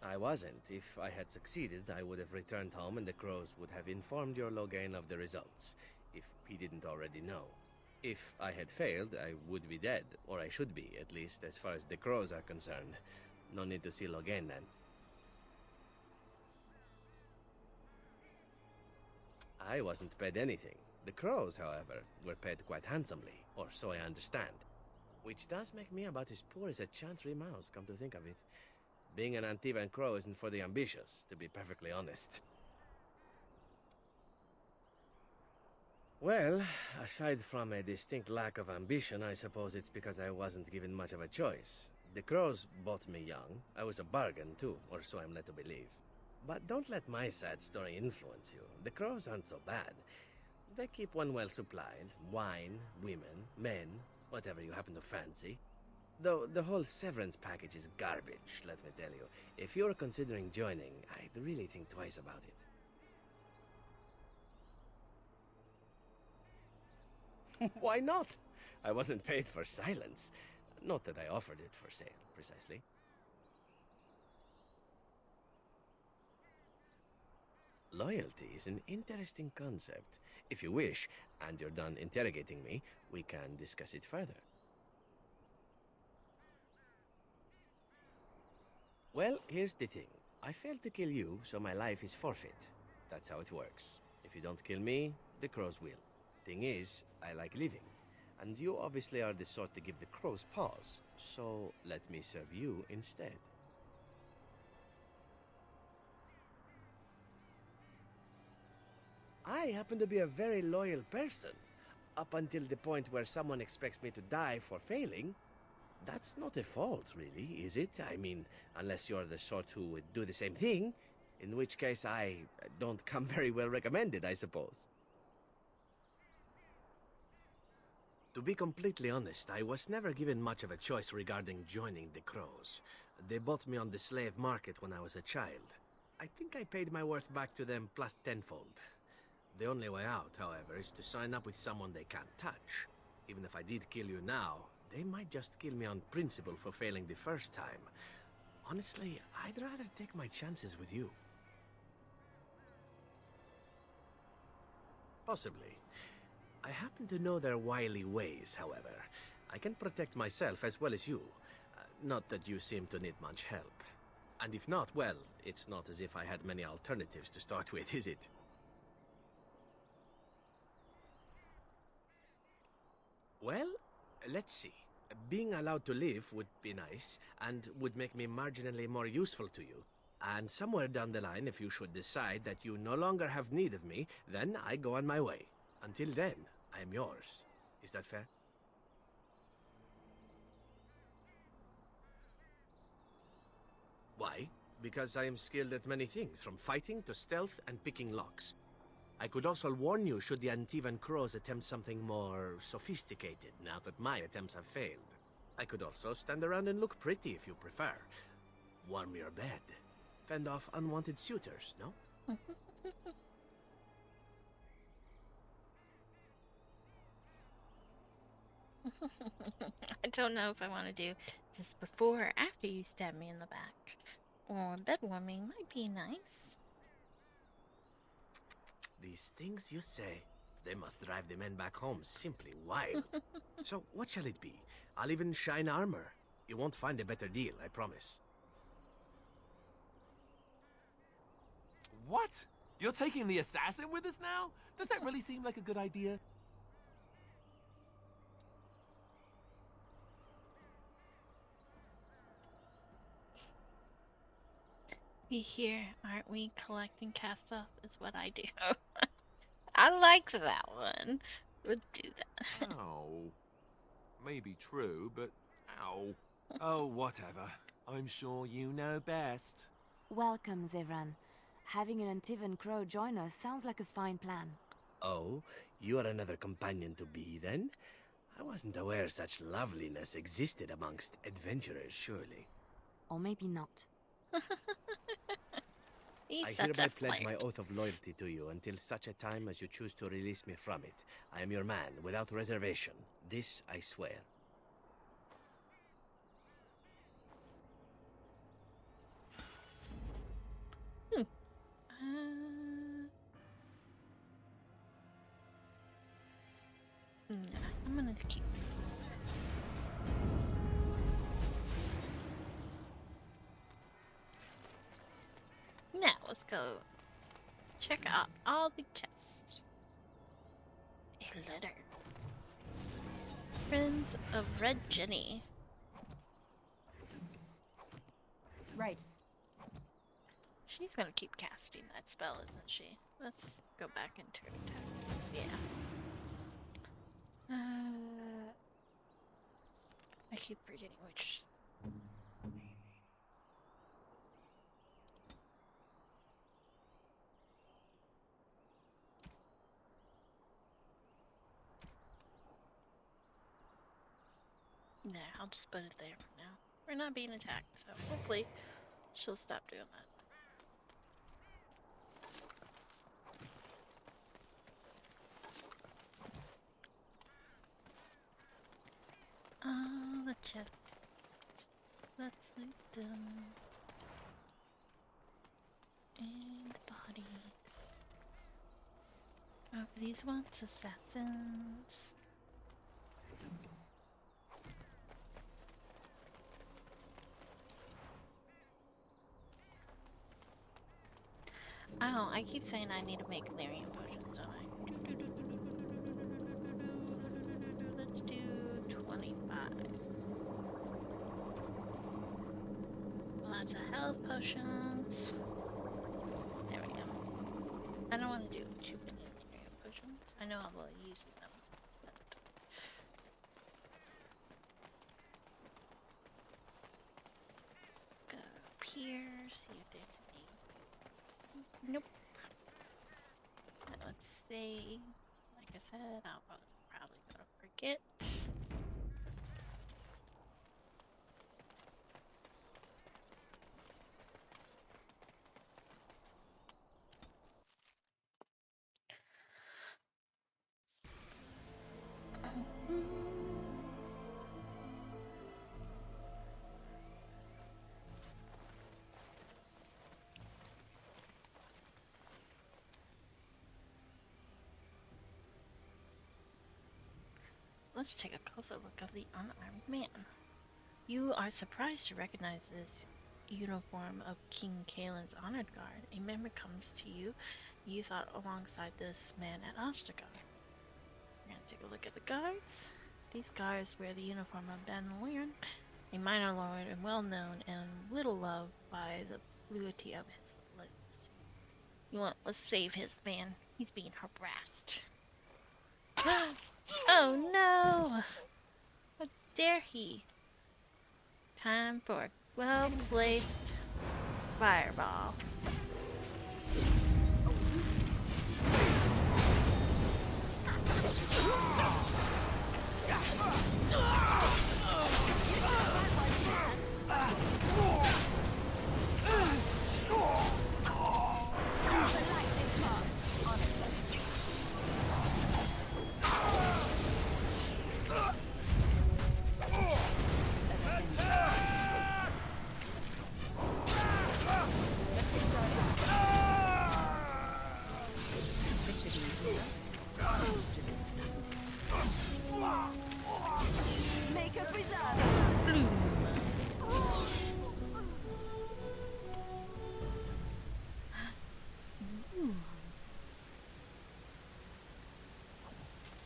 I wasn't. If I had succeeded, I would have returned home and the Crows would have informed your Loghain of the results, if he didn't already know. If I had failed, I would be dead, or I should be, at least as far as the Crows are concerned. No need to see Loghain then. I wasn't paid anything. The Crows, however, were paid quite handsomely, or so I understand. Which does make me about as poor as a chantry mouse, come to think of it. Being an Antivan Crow isn't for the ambitious, to be perfectly honest. Well, aside from a distinct lack of ambition, I suppose it's because I wasn't given much of a choice. The Crows bought me young. I was a bargain, too, or so I'm led to believe. But don't let my sad story influence you. The Crows aren't so bad. They keep one well supplied. Wine, women, men, whatever you happen to fancy. Though the whole severance package is garbage, let me tell you. If you're considering joining, I'd really think twice about it. Why not? I wasn't paid for silence. Not that I offered it for sale, precisely. Loyalty is an interesting concept. If you wish, and you're done interrogating me, we can discuss it further. Well, here's the thing. I failed to kill you, so my life is forfeit. That's how it works. If you don't kill me, the Crows will. Thing is, I like living. And you obviously are the sort to give the crows pause, so let me serve you instead. I happen to be a very loyal person, up until the point where someone expects me to die for failing. That's not a fault, really, is it? I mean, unless you're the sort who would do the same thing, in which case I don't come very well recommended, I suppose. To be completely honest, I was never given much of a choice regarding joining the Crows. They bought me on the slave market when I was a child. I think I paid my worth back to them plus tenfold. The only way out, however, is to sign up with someone they can't touch. Even if I did kill you now, they might just kill me on principle for failing the first time. Honestly, I'd rather take my chances with you. Possibly. I happen to know their wily ways, however. I can protect myself as well as you. Not that you seem to need much help. And if not, well, it's not as if I had many alternatives to start with, is it? Well, let's see. Being allowed to live would be nice, and would make me marginally more useful to you. And somewhere down the line, if you should decide that you no longer have need of me, then I go on my way. Until then, I am yours. Is that fair? Why? Because I am skilled at many things, from fighting to stealth and picking locks. I could also warn you should the Antivan Crows attempt something more sophisticated, now that my attempts have failed. I could also stand around and look pretty if you prefer. Warm your bed. Fend off unwanted suitors, no? I don't know if I want to do this before or after you stab me in the back. Or bed warming might be nice. These things you say, they must drive the men back home simply wild. So what shall it be? I'll even shine armor. You won't find a better deal, I promise. What? You're taking the assassin with us now? Does that really seem like a good idea? We here, aren't we? Collecting cast off is what I do. I like that one. Would do that. Ow. Maybe true, but ow. Oh, whatever. I'm sure you know best. Welcome, Zevran. Having an Antivan Crow join us sounds like a fine plan. Oh, you are another companion to be, then? I wasn't aware such loveliness existed amongst adventurers, surely. Or maybe not. I hereby pledge my oath of loyalty to you until such a time as you choose to release me from it. I am your man, without reservation. This I swear. I'm gonna keep. Now let's go check out all the chests. A letter. Friends of Red Jenny. Right. She's gonna keep casting that spell, isn't she? Let's go back into her text. Yeah. I keep forgetting which. Nah, I'll just put it there for now. We're not being attacked, so hopefully she'll stop doing that. The chest. Let's loot them. And bodies. Oh, these ones, assassins. Oh, I keep saying I need to make Lyrium potions, don't I? Let's do lots of health potions. There we go. I don't want to do too many healing potions. I know I will use them. But... Let's go up here, see if there's any. Nope. Let's see. Like I said, I'll probably gonna forget. Let's take a closer look at the unarmed man. You are surprised to recognize this uniform of King Kaelin's honored guard. A member comes to you. You thought alongside this man at Ostergar. We're gonna take a look at the guards. These guards wear the uniform of Ben Loghain, a minor lord and well known and little loved by the fluidity of his lips. Let's save his man. He's being harassed. Oh no! How dare he? Time for a well-placed fireball.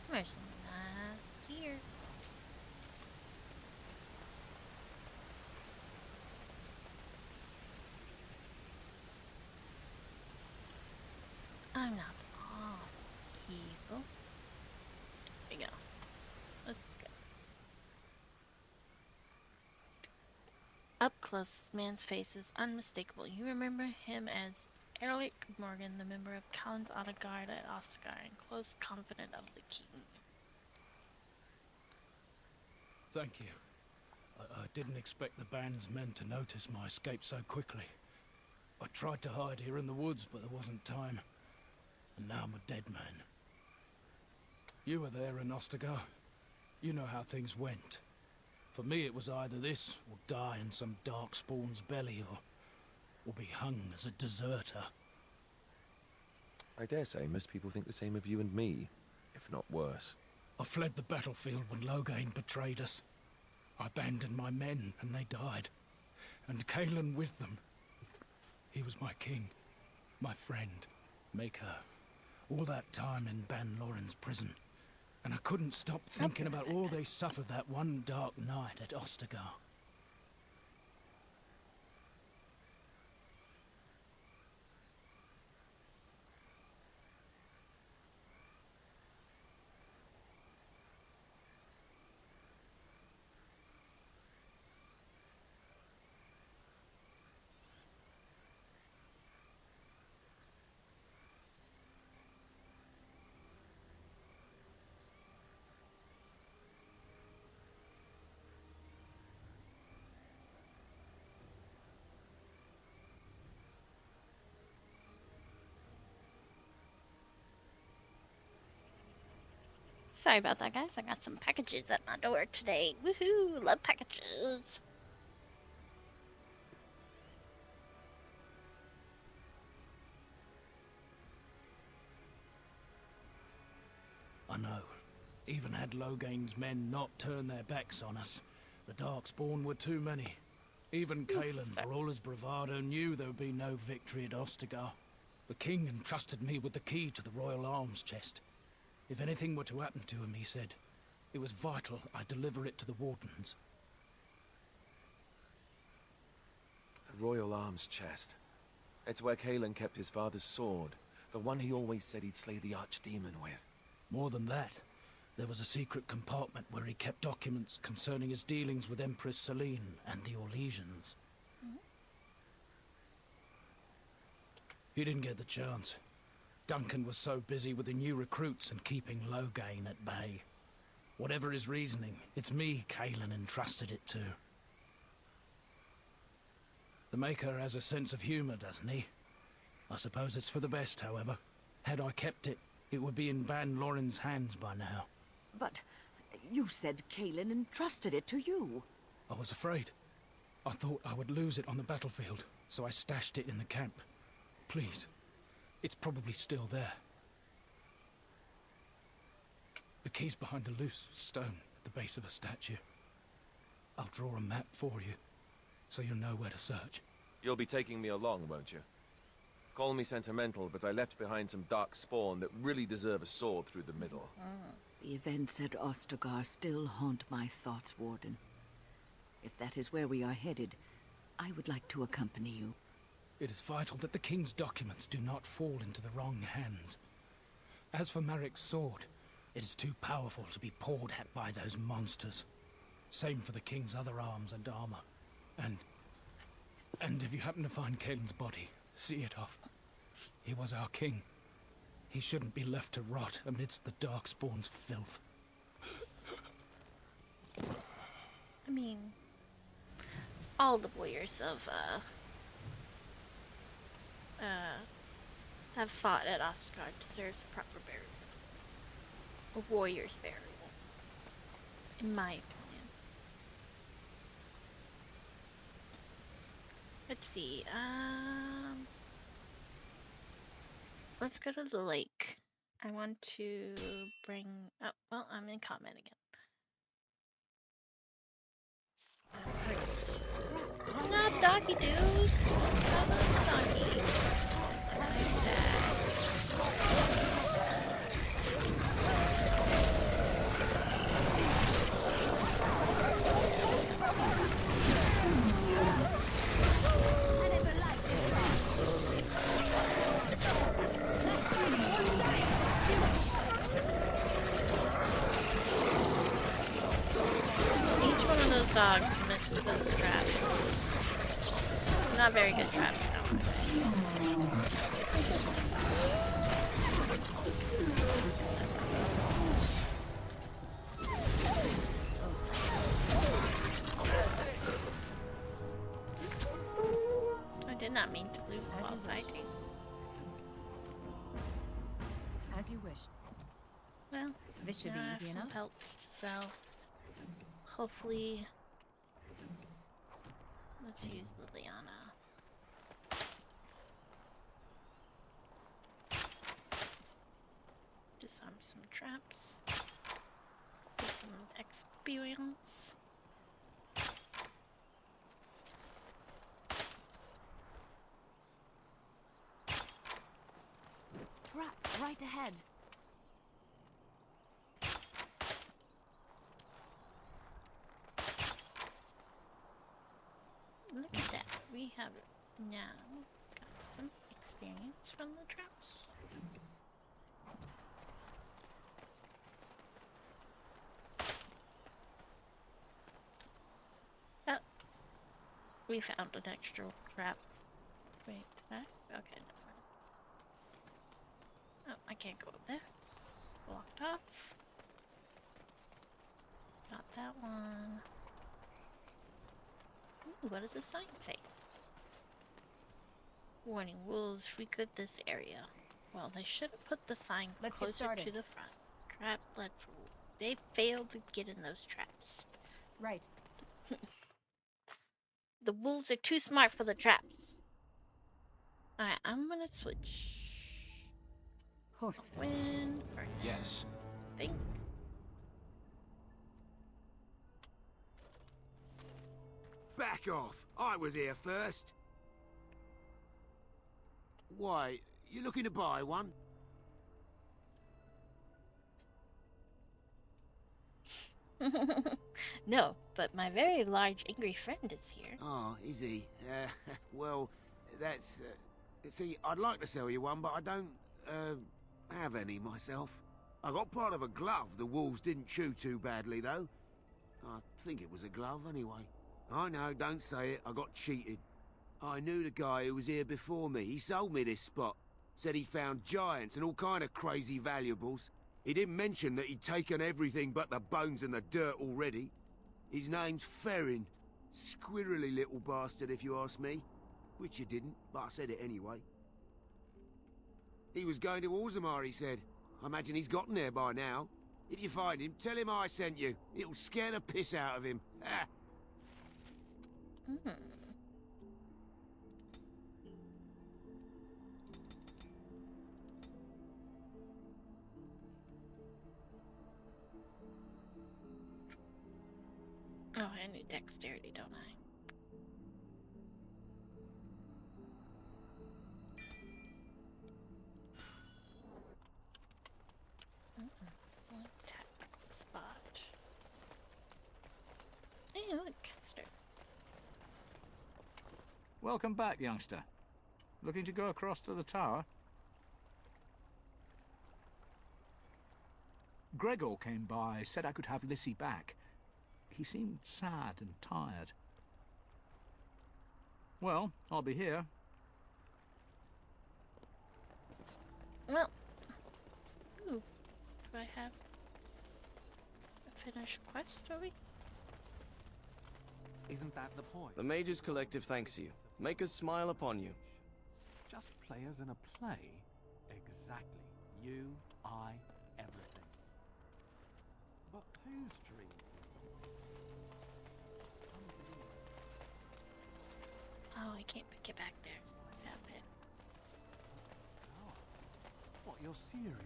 There's some nice gear. I'm not all evil. There we go. Let's go. Up close, this man's face is unmistakable. You remember him as Erlich Morgan, the member of Kaelin's honor guard at Ostergar, and close confidant of the king. Thank you. I didn't expect the band's men to notice my escape so quickly. I tried to hide here in the woods, but there wasn't time. And now I'm a dead man. You were there in Ostergar. You know how things went. For me, it was either this, or die in some dark spawn's belly, or be hung as a deserter. I dare say most people think the same of you and me, if not worse. I fled the battlefield when Loghain betrayed us. I abandoned my men, and they died. And Kaelin with them. He was my king, my friend, maker. All that time in Ban Loren's prison. And I couldn't stop thinking about all they suffered that one dark night at Ostergar. Sorry about that, guys. I got some packages at my door today. Woohoo! Love packages. I know. Even had Loghain's men not turned their backs on us, the Darkspawn were too many. Even Kaelin, for all his bravado, knew there would be no victory at Ostergar. The king entrusted me with the key to the royal arms chest. If anything were to happen to him, he said, it was vital I deliver it to the Wardens. royal arms chest. It's where Kalen kept his father's sword, the one he always said he'd slay the archdemon with. More than that, there was a secret compartment where he kept documents concerning his dealings with Empress Celine and the Orlesians. He didn't get the chance. Duncan was so busy with the new recruits and keeping Loghain at bay. Whatever his reasoning, it's me Kalen entrusted it to. The Maker has a sense of humor, doesn't he? I suppose it's for the best, however. Had I kept it, it would be in Ban Loren's hands by now. But you said Kalen entrusted it to you. I was afraid. I thought I would lose it on the battlefield, so I stashed it in the camp. Please, it's probably still there. The key's behind a loose stone at the base of a statue. I'll draw a map for you, so you'll know where to search. You'll be taking me along, won't you? Call me sentimental, but I left behind some dark spawn that really deserve a sword through the middle. The events at Ostagar still haunt my thoughts, Warden. If that is where we are headed, I would like to accompany you. It is vital that the King's documents do not fall into the wrong hands. As for Marik's sword, it is too powerful to be pawed at by those monsters. Same for the King's other arms and armor. And if you happen to find Kalen's body, see it off. He was our king. He shouldn't be left to rot amidst the Darkspawn's filth. I mean, all the warriors of, have fought at Osgard deserves a proper burial. A warrior's burial. In my opinion. Let's see, let's go to the lake. I want to bring, oh, well, I'm in combat again. Not doggy, dude. Not doggy. Like that. Each one of those dogs missed those traps. Not very good traps now. I did not mean to lose while fighting. As you wish. Well, This should now I be have easy some enough. pelts to sell. Hopefully, let's use Liliana. Disarm some traps. Get some experience. Trap right ahead. Look at that. We have now got some experience from the traps. Oh. We found an extra trap. Wait, did I? Okay, never mind. Oh, I can't go up there. Blocked off. Not that one. Ooh, what does the sign say? Warning, wolves frequent this area. Well, they should have put the sign Let's get closer started. to the front. Trap led for wolves. They failed to get in those traps. Right. The wolves are too smart for the traps. Alright, I'm gonna switch. Horse Wind for now. Yes. Think. Back off! I was here first. Why, you looking to buy one? No, but my very large angry friend is here. Oh, is he? Well, that's... see, I'd like to sell you one, but I don't, have any myself. I got part of a glove the wolves didn't chew too badly, though. I think it was a glove, anyway. I know, don't say it. I got cheated. I knew the guy who was here before me. He sold me this spot. Said he found giants and all kind of crazy valuables. He didn't mention that he'd taken everything but the bones and the dirt already. His name's Ferrin. Squirrely little bastard, if you ask me. Which you didn't, but I said it anyway. He was going to Orzammar, he said. I imagine he's gotten there by now. If you find him, tell him I sent you. It'll scare the piss out of him. Ah. Oh, I need dexterity, don't I? One tactical spot. Hey, look, Caster. Welcome back, youngster. Looking to go across to the tower? Gregor came by, said I could have Lissy back. He seemed sad and tired. Well, I'll be here. Well, ooh, do I have a finished quest, are we? Isn't that the point? The Mages Collective thanks you. Make us smile upon you. Just players in a play? Exactly. You, I, everything. But whose dream? Oh, I can't pick it back there. What's happening? What, you're serious?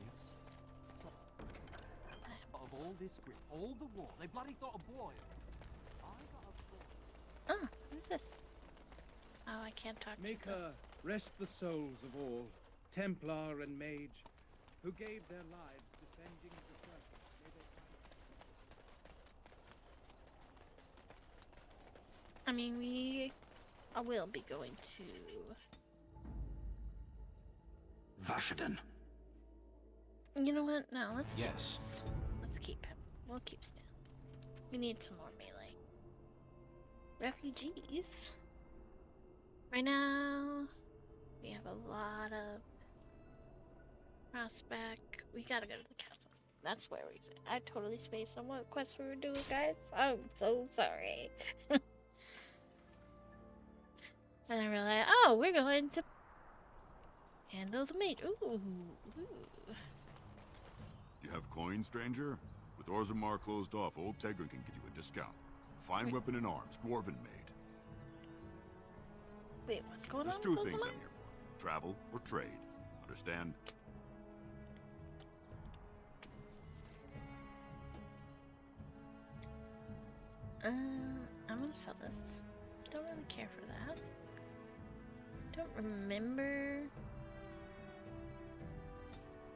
Of all this grit, all the war, they bloody thought a boy. I got a boy. Oh, who's this? Oh, I can't talk to you. Maker, rest the souls of all, Templar and Mage, who gave their lives defending the circle. I mean, I will be going to Vashaden. You know what? No, let's do Yes. this. Let's keep him. We'll keep Stan. We need some more melee. Refugees. Right now, we have a lot of prospect. We gotta go to the castle. That's where we. I totally spaced on what quest we were doing, guys. I'm so sorry. And I realized, oh, we're going to handle the mage. Ooh. You have coin, stranger? With Orzammar closed off, old Tegrin can get you a discount. Fine weapon and arms, dwarven made. Wait, what's going on? There's two things I'm here for. Travel or trade. Understand? I'm gonna sell this. Don't really care for that. Don't remember.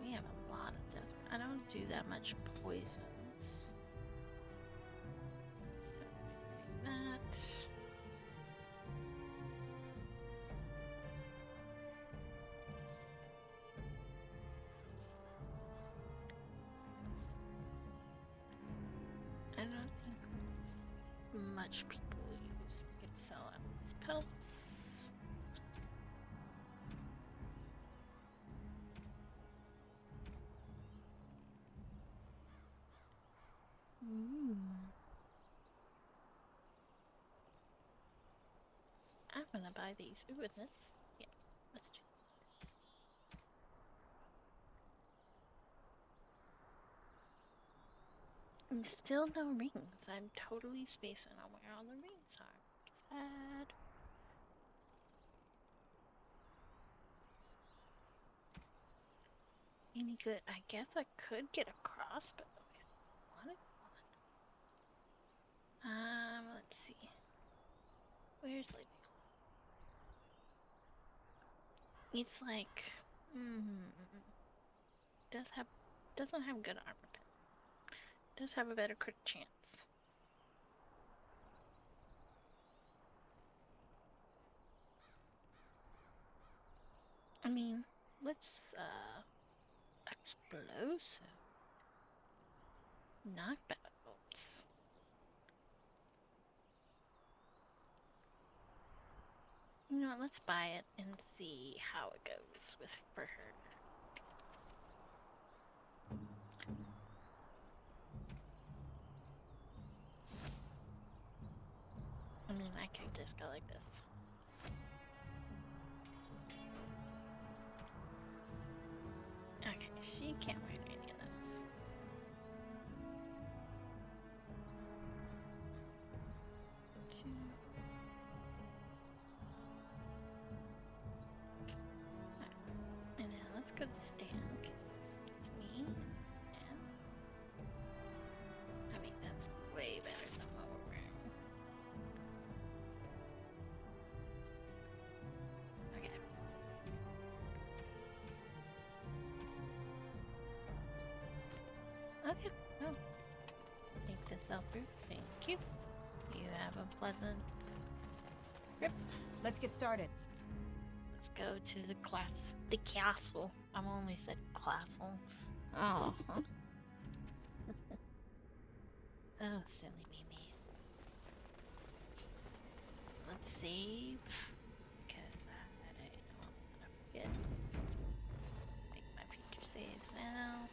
We have a lot of death. I don't do that much poisons. Like that. I don't think much people use. We could sell out these pelts. I'm gonna buy these. Ooh, and this? Yeah, let's do this. And still no rings. I'm totally spacing on where all the rings are. Sad. Any good? I guess I could get a crossbow if I wanted one. Let's see. Where's Lady? It's like, doesn't have good armor. Does have a better crit chance. I mean, let's, explosive. Knockback bolts. You know what, let's buy it and see how it goes with for her. I mean, I could just go like this. Okay, she can't wear any of those. And now let's go to Stan, because it's me. Stan. I mean, that's way better than what we're wearing. Okay. Okay, well, take this out through. Thank you. You have a pleasant trip. Let's get started. Let's go to the castle. I've only said castle. Oh, huh? Oh, silly Mimi. Let's save, because I don't want to forget. Make my future saves now.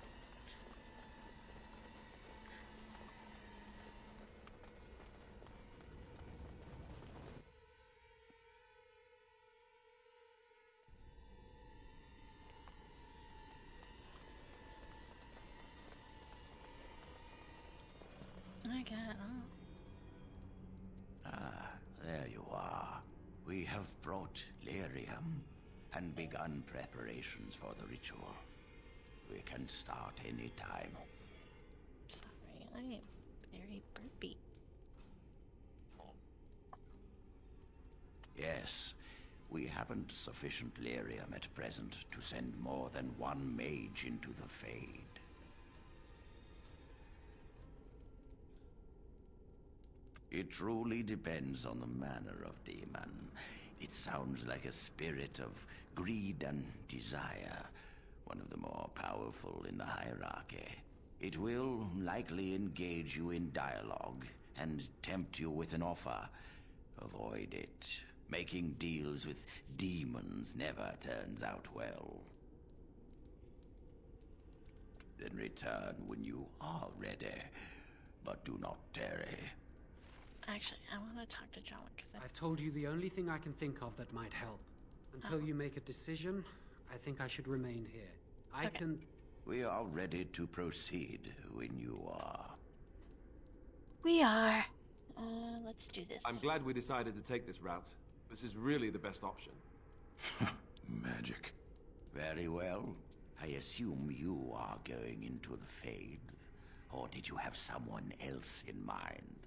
I got There you are. We have brought lyrium and begun preparations for the ritual. We can start any time. Sorry, I am very burpy. Yes, we haven't sufficient lyrium at present to send more than one mage into the Fade. It truly depends on the manner of demon. It sounds like a spirit of greed and desire, one of the more powerful in the hierarchy. It will likely engage you in dialogue and tempt you with an offer. Avoid it. Making deals with demons never turns out well. Then return when you are ready, but do not tarry. Actually, I want to talk to John because I've told you the only thing I can think of that might help. Until you make a decision, I think I should remain here. I can... We are ready to proceed when you are. We are. Let's do this. I'm glad we decided to take this route. This is really the best option. Magic. Very well. I assume you are going into the Fade. Or did you have someone else in mind?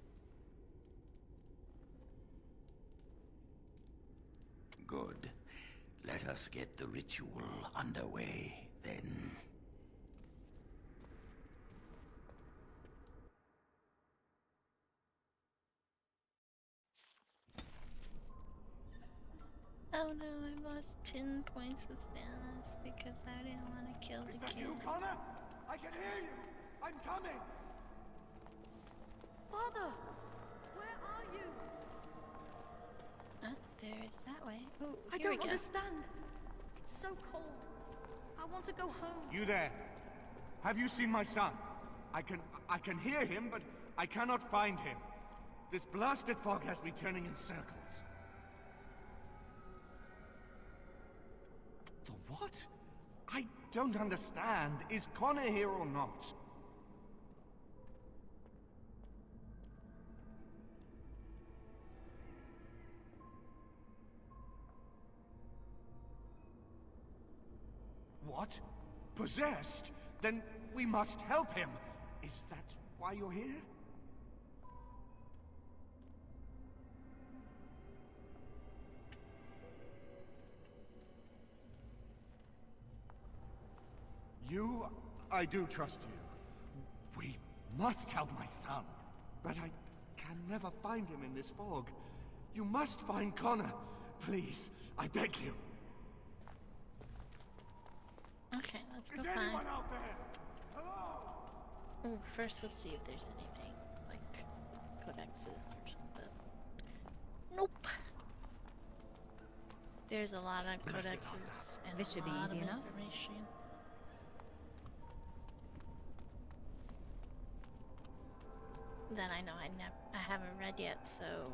Good. Let us get the ritual underway, then. Oh no, I lost 10 points of status because I didn't want to kill the kid. You, Connor? I can hear you! I'm coming! Father! Where are you? There's that way. Ooh, I here we don't go. understand. It's so cold. I want to go home. You there? Have you seen my son? I can hear him, but I cannot find him. This blasted fog has me turning in circles. The what? I don't understand. Is Connor here or not? What? Possessed? Then we must help him. Is that why you're here? You, I do trust you. We must help my son. But I can never find him in this fog. You must find Connor. Please, I beg you. Okay, let's go Is find. anyone out there? Hello? Ooh, first let's see if there's anything like codexes or something. Nope. There's a lot of codexes and This should a be lot easy of enough. information. That I know I haven't read yet, so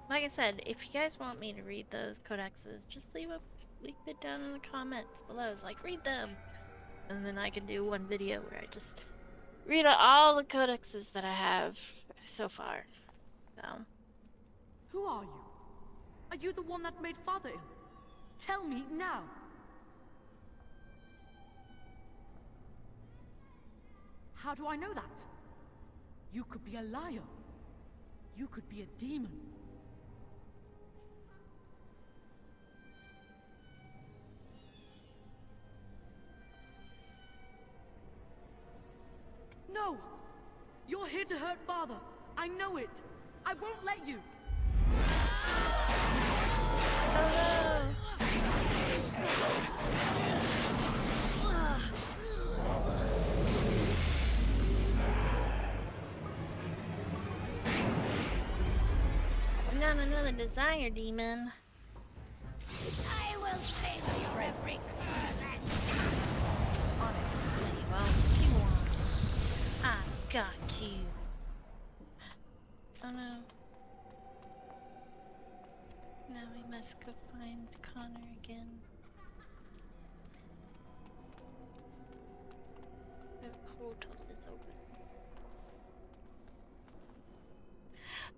like I said, if you guys want me to read those codexes, just leave it down in the comments below. It's like read them, and then I can do one video where I just read all the codexes that I have so far. So Who are you? Are you the one that made Father ill? Tell me now. How do I know that? You could be a liar. You could be a demon. No! You're here to hurt Father. I know it. I won't let you. not another desire demon. I will save you every On it. Well, you want. I got you. Oh no. Now we must go find Connor again. The portal is open.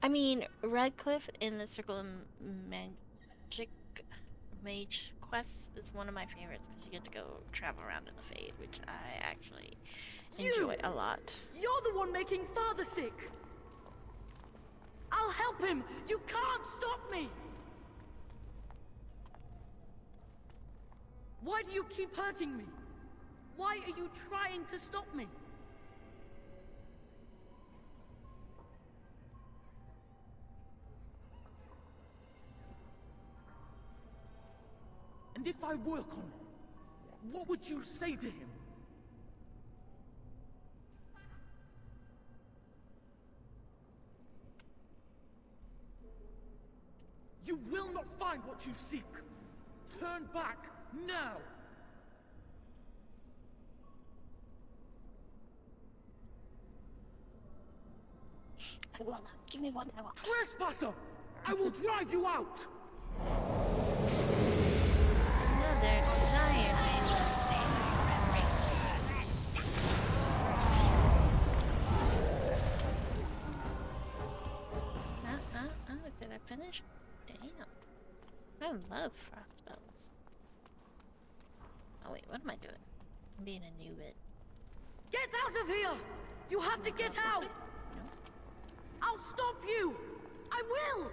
I mean, Redcliffe in the Circle of Magic Mage Quest is one of my favorites because you get to go travel around in the Fade, which I actually enjoy a lot. You're the one making Father sick! I'll help him! You can't stop me! Why do you keep hurting me? Why are you trying to stop me? And if I were Connor, what would you say to him? You will not find what you seek. Turn back now. I will not. Give me what I want. Trespasser! I will drive you out! Another desire did I finish? Damn. I love frost spells. Oh wait, what am I doing? I'm being a new bit. Get out of here! You have to get out! No. I'll stop you! I will!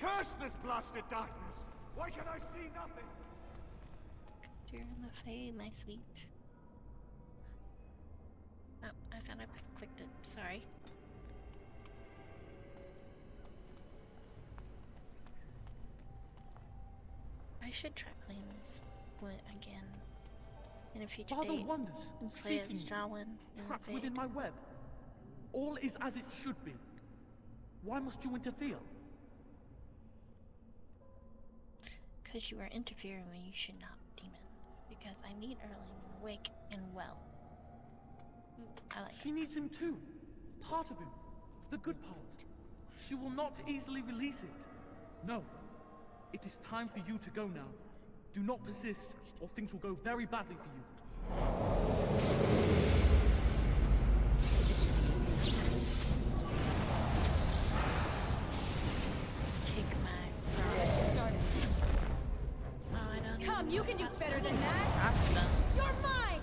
Curse this blasted darkness! Why can I see nothing? You're in the Fade, my sweet. Oh, I thought I clicked it. Sorry. I should try playing this one again in a future Father date wonders, and play as seeking you, Jawan in trapped Fade. within my web. All is as it should be. Why must you interfere? Because you are interfering when you should not, demon. Because I need Erling awake and well. I like She needs him too. Part of him. The good part. She will not easily release it. No. It is time for you to go now. Do not persist, or things will go very badly for you. Take my frost. Oh, I don't know. Come, you can do better than that. Frost spells. You're mine.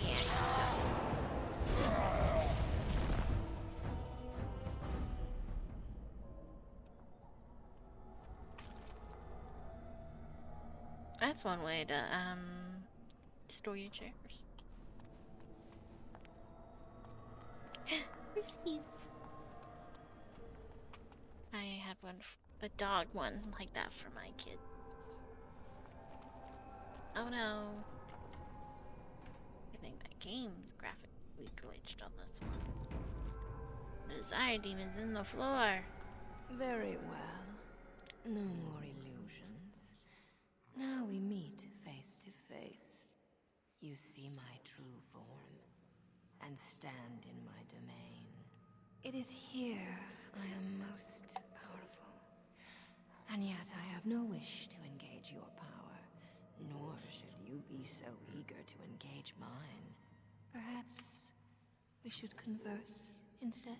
Yeah, that's one way to store your chairs. Receipts. I had one, a dog one like that for my kid. Oh no. I think my game's graphically glitched on this one. The desire demon's in the floor. Very well. No more illusions. Now we meet face to face. You see my true form, and stand in my domain. It is here I am most powerful. And yet I have no wish to engage your power, nor should you be so eager to engage mine. Perhaps we should converse instead?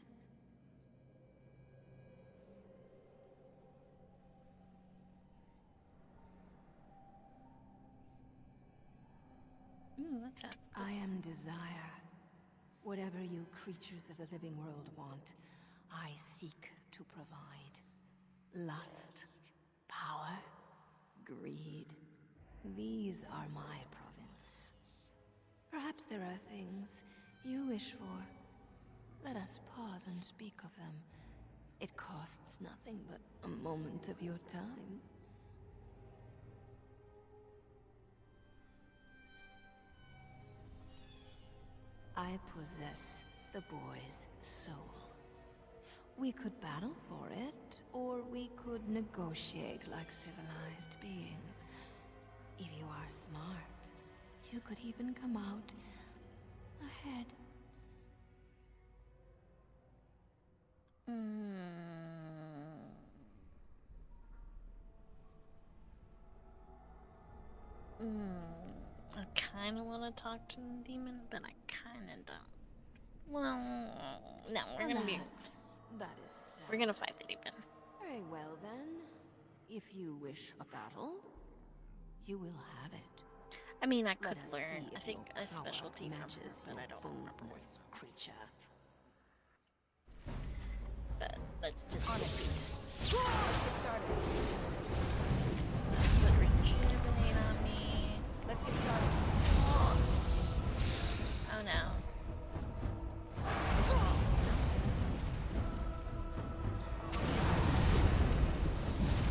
That sounds good. I am desire. Whatever you creatures of the living world want, I seek to provide. Lust, power, greed. These are my province. Perhaps there are things you wish for. Let us pause and speak of them. It costs nothing but a moment of your time. I possess the boy's soul. We could battle for it, or we could negotiate like civilized beings. If you are smart, you could even come out ahead. I kind of want to talk to the demon, but I kind of don't. Well, no, we're gonna be. That is sad. We're gonna fight the demon. Very well then. If you wish a battle, you will have it. I mean, I could Let us learn. see I if think your a specialty power from matches her, but I your don't remember what. boldness, creature. But let's just On it. Let's get started. put rejuvenate on me. Let's get started. Oh no.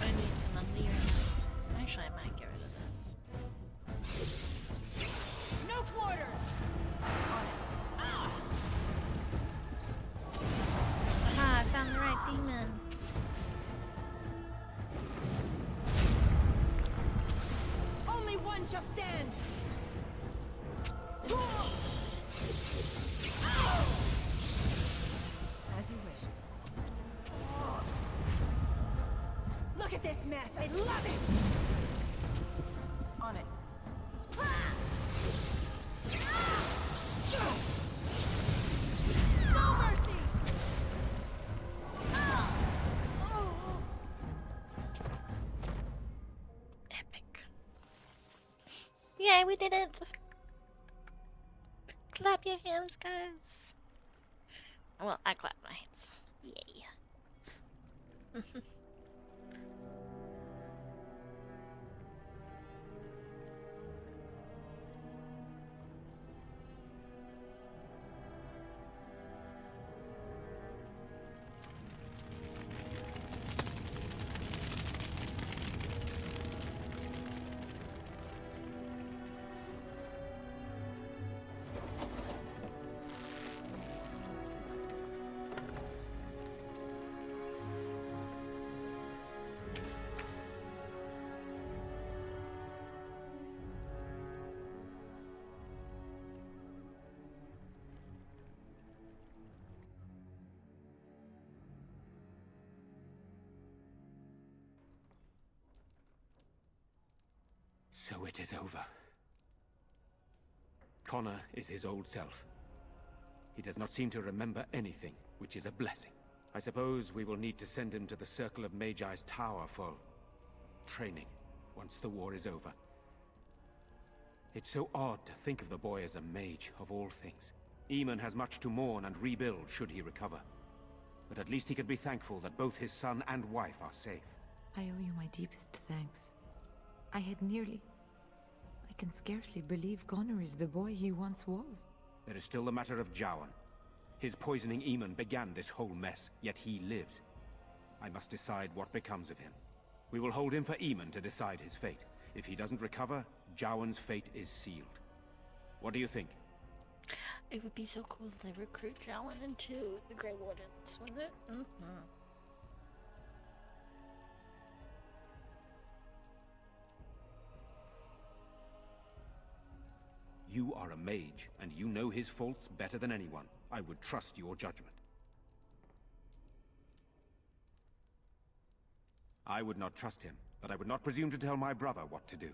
I need some unleash. Actually, I might get rid of this. No quarter. On it. Aha, I found the right demon. Only one shall stand. As you wish. Look at this mess. I love it. On it. No mercy. Epic. Yay, we did it! Clap your hands, guys. Well, I clap my hands. Yay. So it is over. Connor is his old self. He does not seem to remember anything, which is a blessing. I suppose we will need to send him to the Circle of Magi's tower for training, once the war is over. It's so odd to think of the boy as a mage, of all things. Eamon has much to mourn and rebuild should he recover. But at least he can be thankful that both his son and wife are safe. I owe you my deepest thanks. I had nearly... I can scarcely believe Connor is the boy he once was. There is still the matter of Jowan. His poisoning Eamon began this whole mess, yet he lives. I must decide what becomes of him. We will hold him for Eamon to decide his fate. If he doesn't recover, Jowan's fate is sealed. What do you think? It would be so cool to recruit Jowan into the Grey Wardens, wouldn't it? Mm-hmm. You are a mage, and you know his faults better than anyone. I would trust your judgment. I would not trust him, but I would not presume to tell my brother what to do.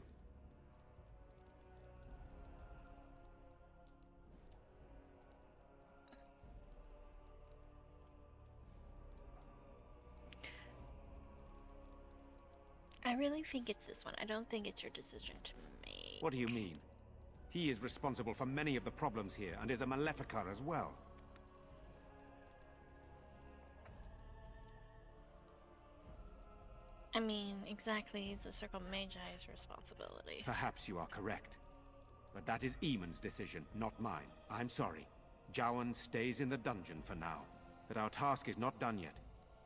I really think it's this one. I don't think it's your decision to make. What do you mean? He is responsible for many of the problems here, and is a Maleficar as well. I mean, exactly, it's the Circle Magi's responsibility. Perhaps you are correct. But that is Eamon's decision, not mine. I'm sorry. Jowan stays in the dungeon for now. But our task is not done yet.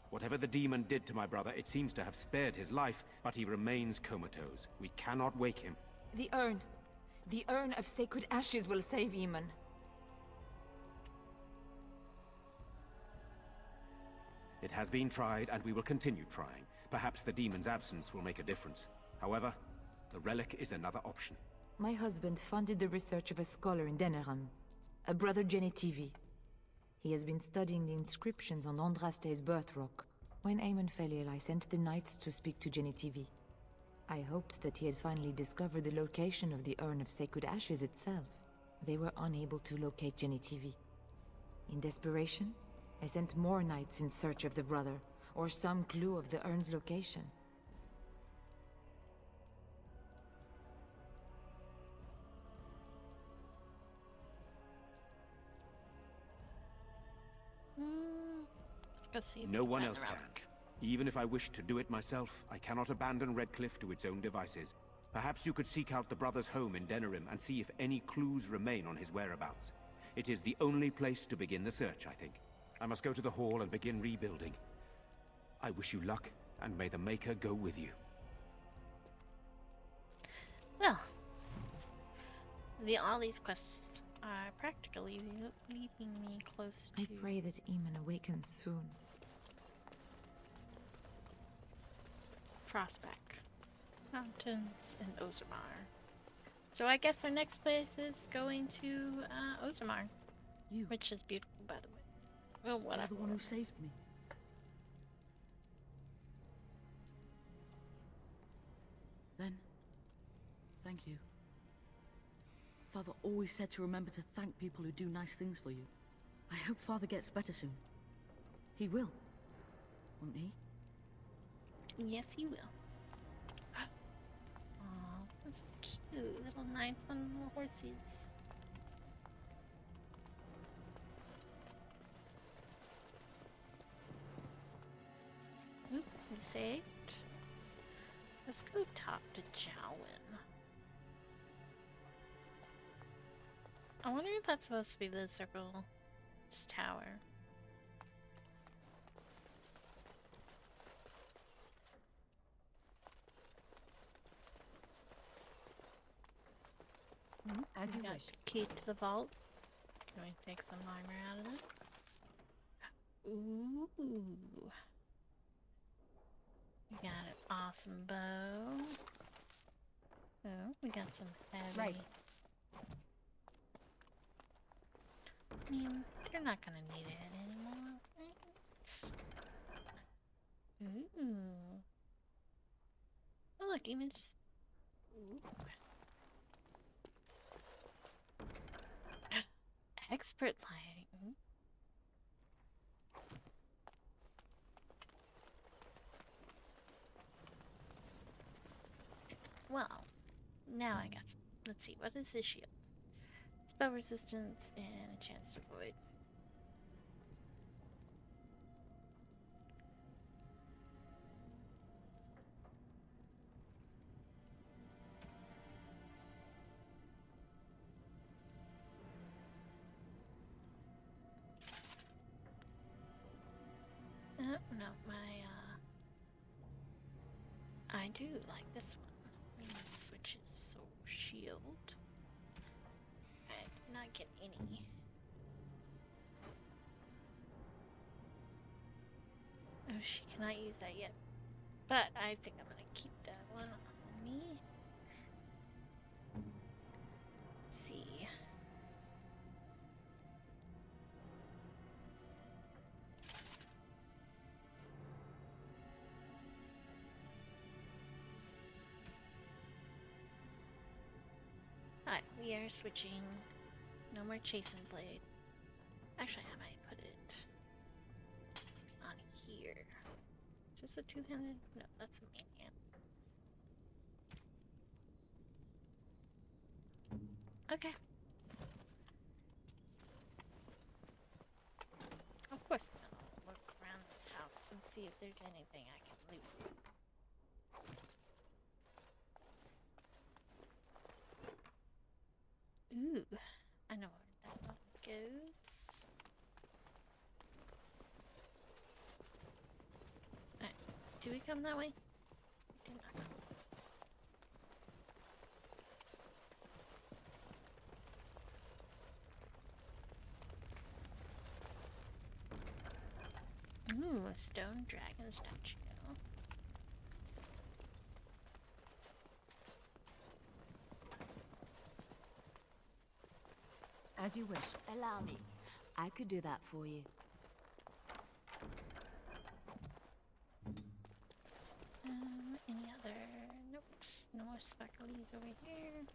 Whatever the demon did to my brother, it seems to have spared his life, but he remains comatose. We cannot wake him. The urn. The urn of sacred ashes will save Eamon. It has been tried, and we will continue trying. Perhaps the demon's absence will make a difference. However, the relic is another option. My husband funded the research of a scholar in Denerim, a brother Genetivi. He has been studying the inscriptions on Andraste's birth rock. When Eamon fell ill, I sent the knights to speak to Genetivi. I hoped that he had finally discovered the location of the urn of sacred ashes itself. They were unable to locate Genetivi. In desperation, I sent more knights in search of the brother, or some clue of the urn's location. Let's go see. No one else can. Even if I wished to do it myself, I cannot abandon Redcliffe to its own devices. Perhaps you could seek out the brother's home in Denerim and see if any clues remain on his whereabouts. It is the only place to begin the search, I think. I must go to the hall and begin rebuilding. I wish you luck, and may the Maker go with you. Well, all these quests are practically leaving me close to... I pray that Eamon awakens soon. Frostback Mountains and Ozamar. So I guess our next place is going to Ozamar, which is beautiful, by the way. Well, whatever. You're the one who saved me. Then, thank you. Father always said to remember to thank people who do nice things for you. I hope Father gets better soon. He will, won't he? Yes, he will. Oh, that's cute. Little knights on little horses. Oop, we saved. Let's go talk to Jowan. I wonder if that's supposed to be the circle tower. As you got wish. the key to the vault. Can we take some armor out of this? Ooh. We got an awesome bow. Oh, we got some heavy. Right. I mean, you're not gonna need it anymore, right? Ooh. Oh, look, even just. Ooh. Expert lighting. Well, now I got some. Let's see, what is his shield? Spell resistance and a chance to avoid. No, I do like this one. Let me which is soul shield. I did not get any. Oh, she cannot use that yet. But I think I'm gonna keep that one on me. Let's see. Alright, we are switching. No more chasing blade. Actually, I might put it on here. Is this a two-handed? No, that's a main hand. Okay. Of course, I'm gonna look around this house and see if there's anything I can loot. Ooh, I know where that one goes. Alright, do we come that way? We did not. Ooh, a stone dragon statue. As you wish. Allow me. I could do that for you. Any other? Nope. No more specklies over here.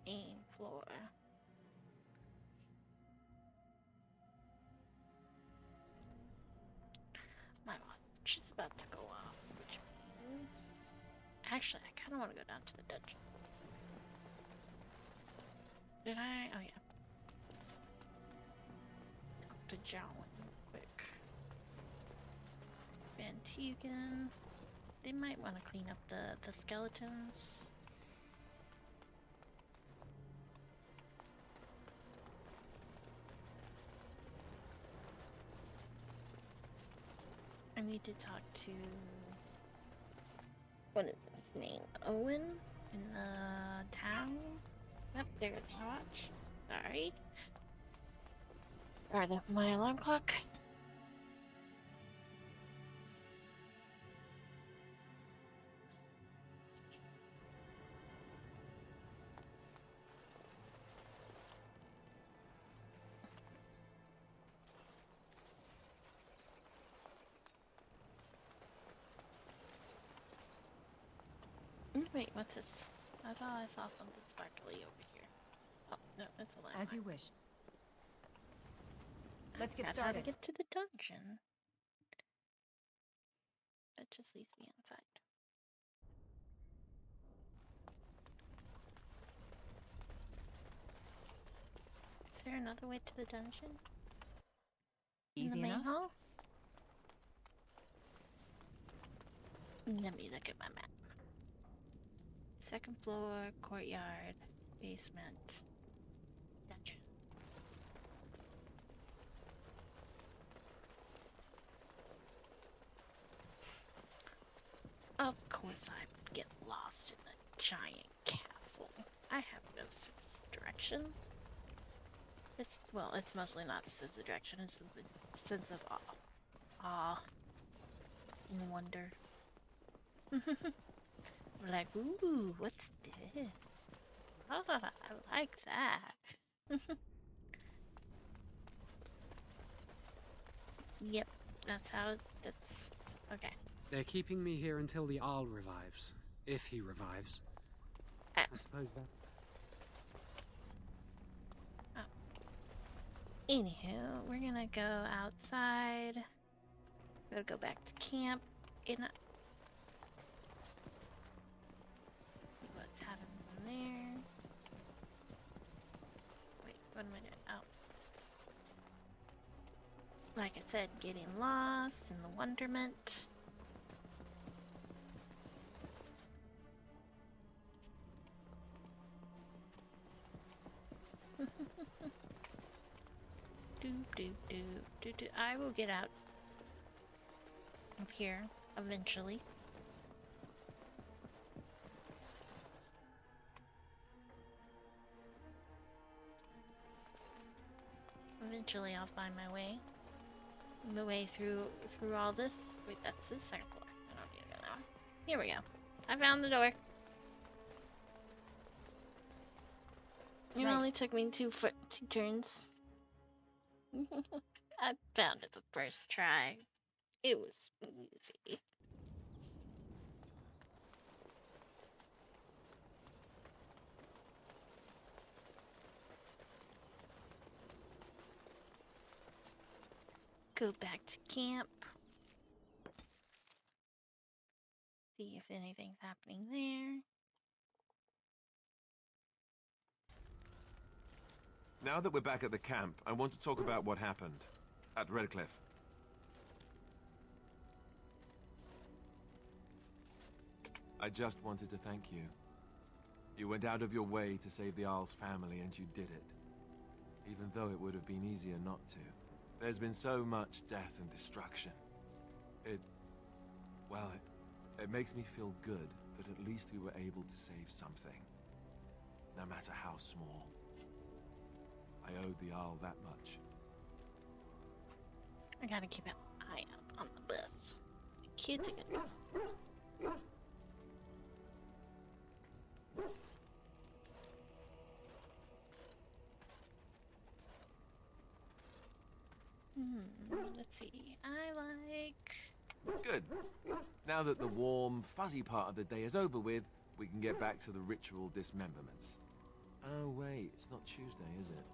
Aim floor. My watch is about to go off, which means... Actually, I kind of want to go down to the dungeon. Did I? Oh, yeah. Up to Jowen real quick. Van Tegan. They might want to clean up the skeletons. I need to talk to, what is his name? Owen in the town? Yep, there's my watch. Sorry. Or my alarm clock. Wait, what's this? I thought I saw something sparkly over here. Oh, no, it's a landmark. As you wish. Let's get How started. to get to the dungeon. That just leaves me inside. Is there another way to the dungeon? In the Easy main enough? hall? Let me look at my map. Second floor, courtyard, basement, dungeon. Of course I would get lost in the giant castle. I have no sense of direction. Well, it's mostly not the sense of direction, it's the sense of awe and wonder. Like, ooh, what's this? Ah, I like that. Yep, that's okay. They're keeping me here until the Arl revives. If he revives. I suppose that... Anywho, we're gonna go outside. Gotta go back to camp. See what's happening in there. Wait, what am I doing? Oh. Like I said, getting lost in the wonderment. I will get out of here eventually. Eventually, I'll find my way through all this. Wait, that's the second floor. I don't need to go that way. Here we go. I found the door. It only took me two turns. I found it the first try. It was easy. Go back to camp. See if anything's happening there. Now that we're back at the camp, I want to talk about what happened at Redcliffe. I just wanted to thank you. You went out of your way to save the Isle's family, and you did it. Even though it would have been easier not to. There's been so much death and destruction. It makes me feel good that at least we were able to save something. No matter how small. I owed the Isle that much. I gotta keep an eye out on the bus. The kids are gonna go. Let's see. I like... Good. Now that the warm, fuzzy part of the day is over with, we can get back to the ritual dismemberments. Oh wait, it's not Tuesday, is it?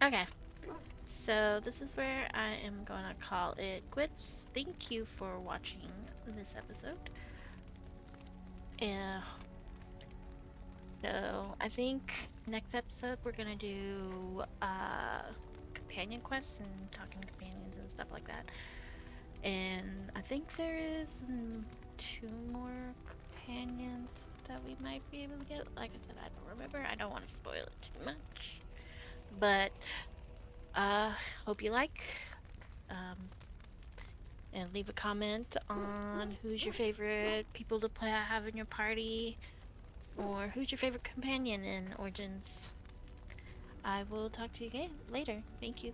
Okay. So this is where I am gonna call it quits. Thank you for watching this episode. So I think next episode we're gonna do companion quests and talking to companions and stuff like that. And I think there is 2 more companions that we might be able to get. Like I said, I don't remember. I don't want to spoil it too much. But hope you like. And leave a comment on who's your favorite people to have in your party, or who's your favorite companion in Origins. I will talk to you again later. Thank you.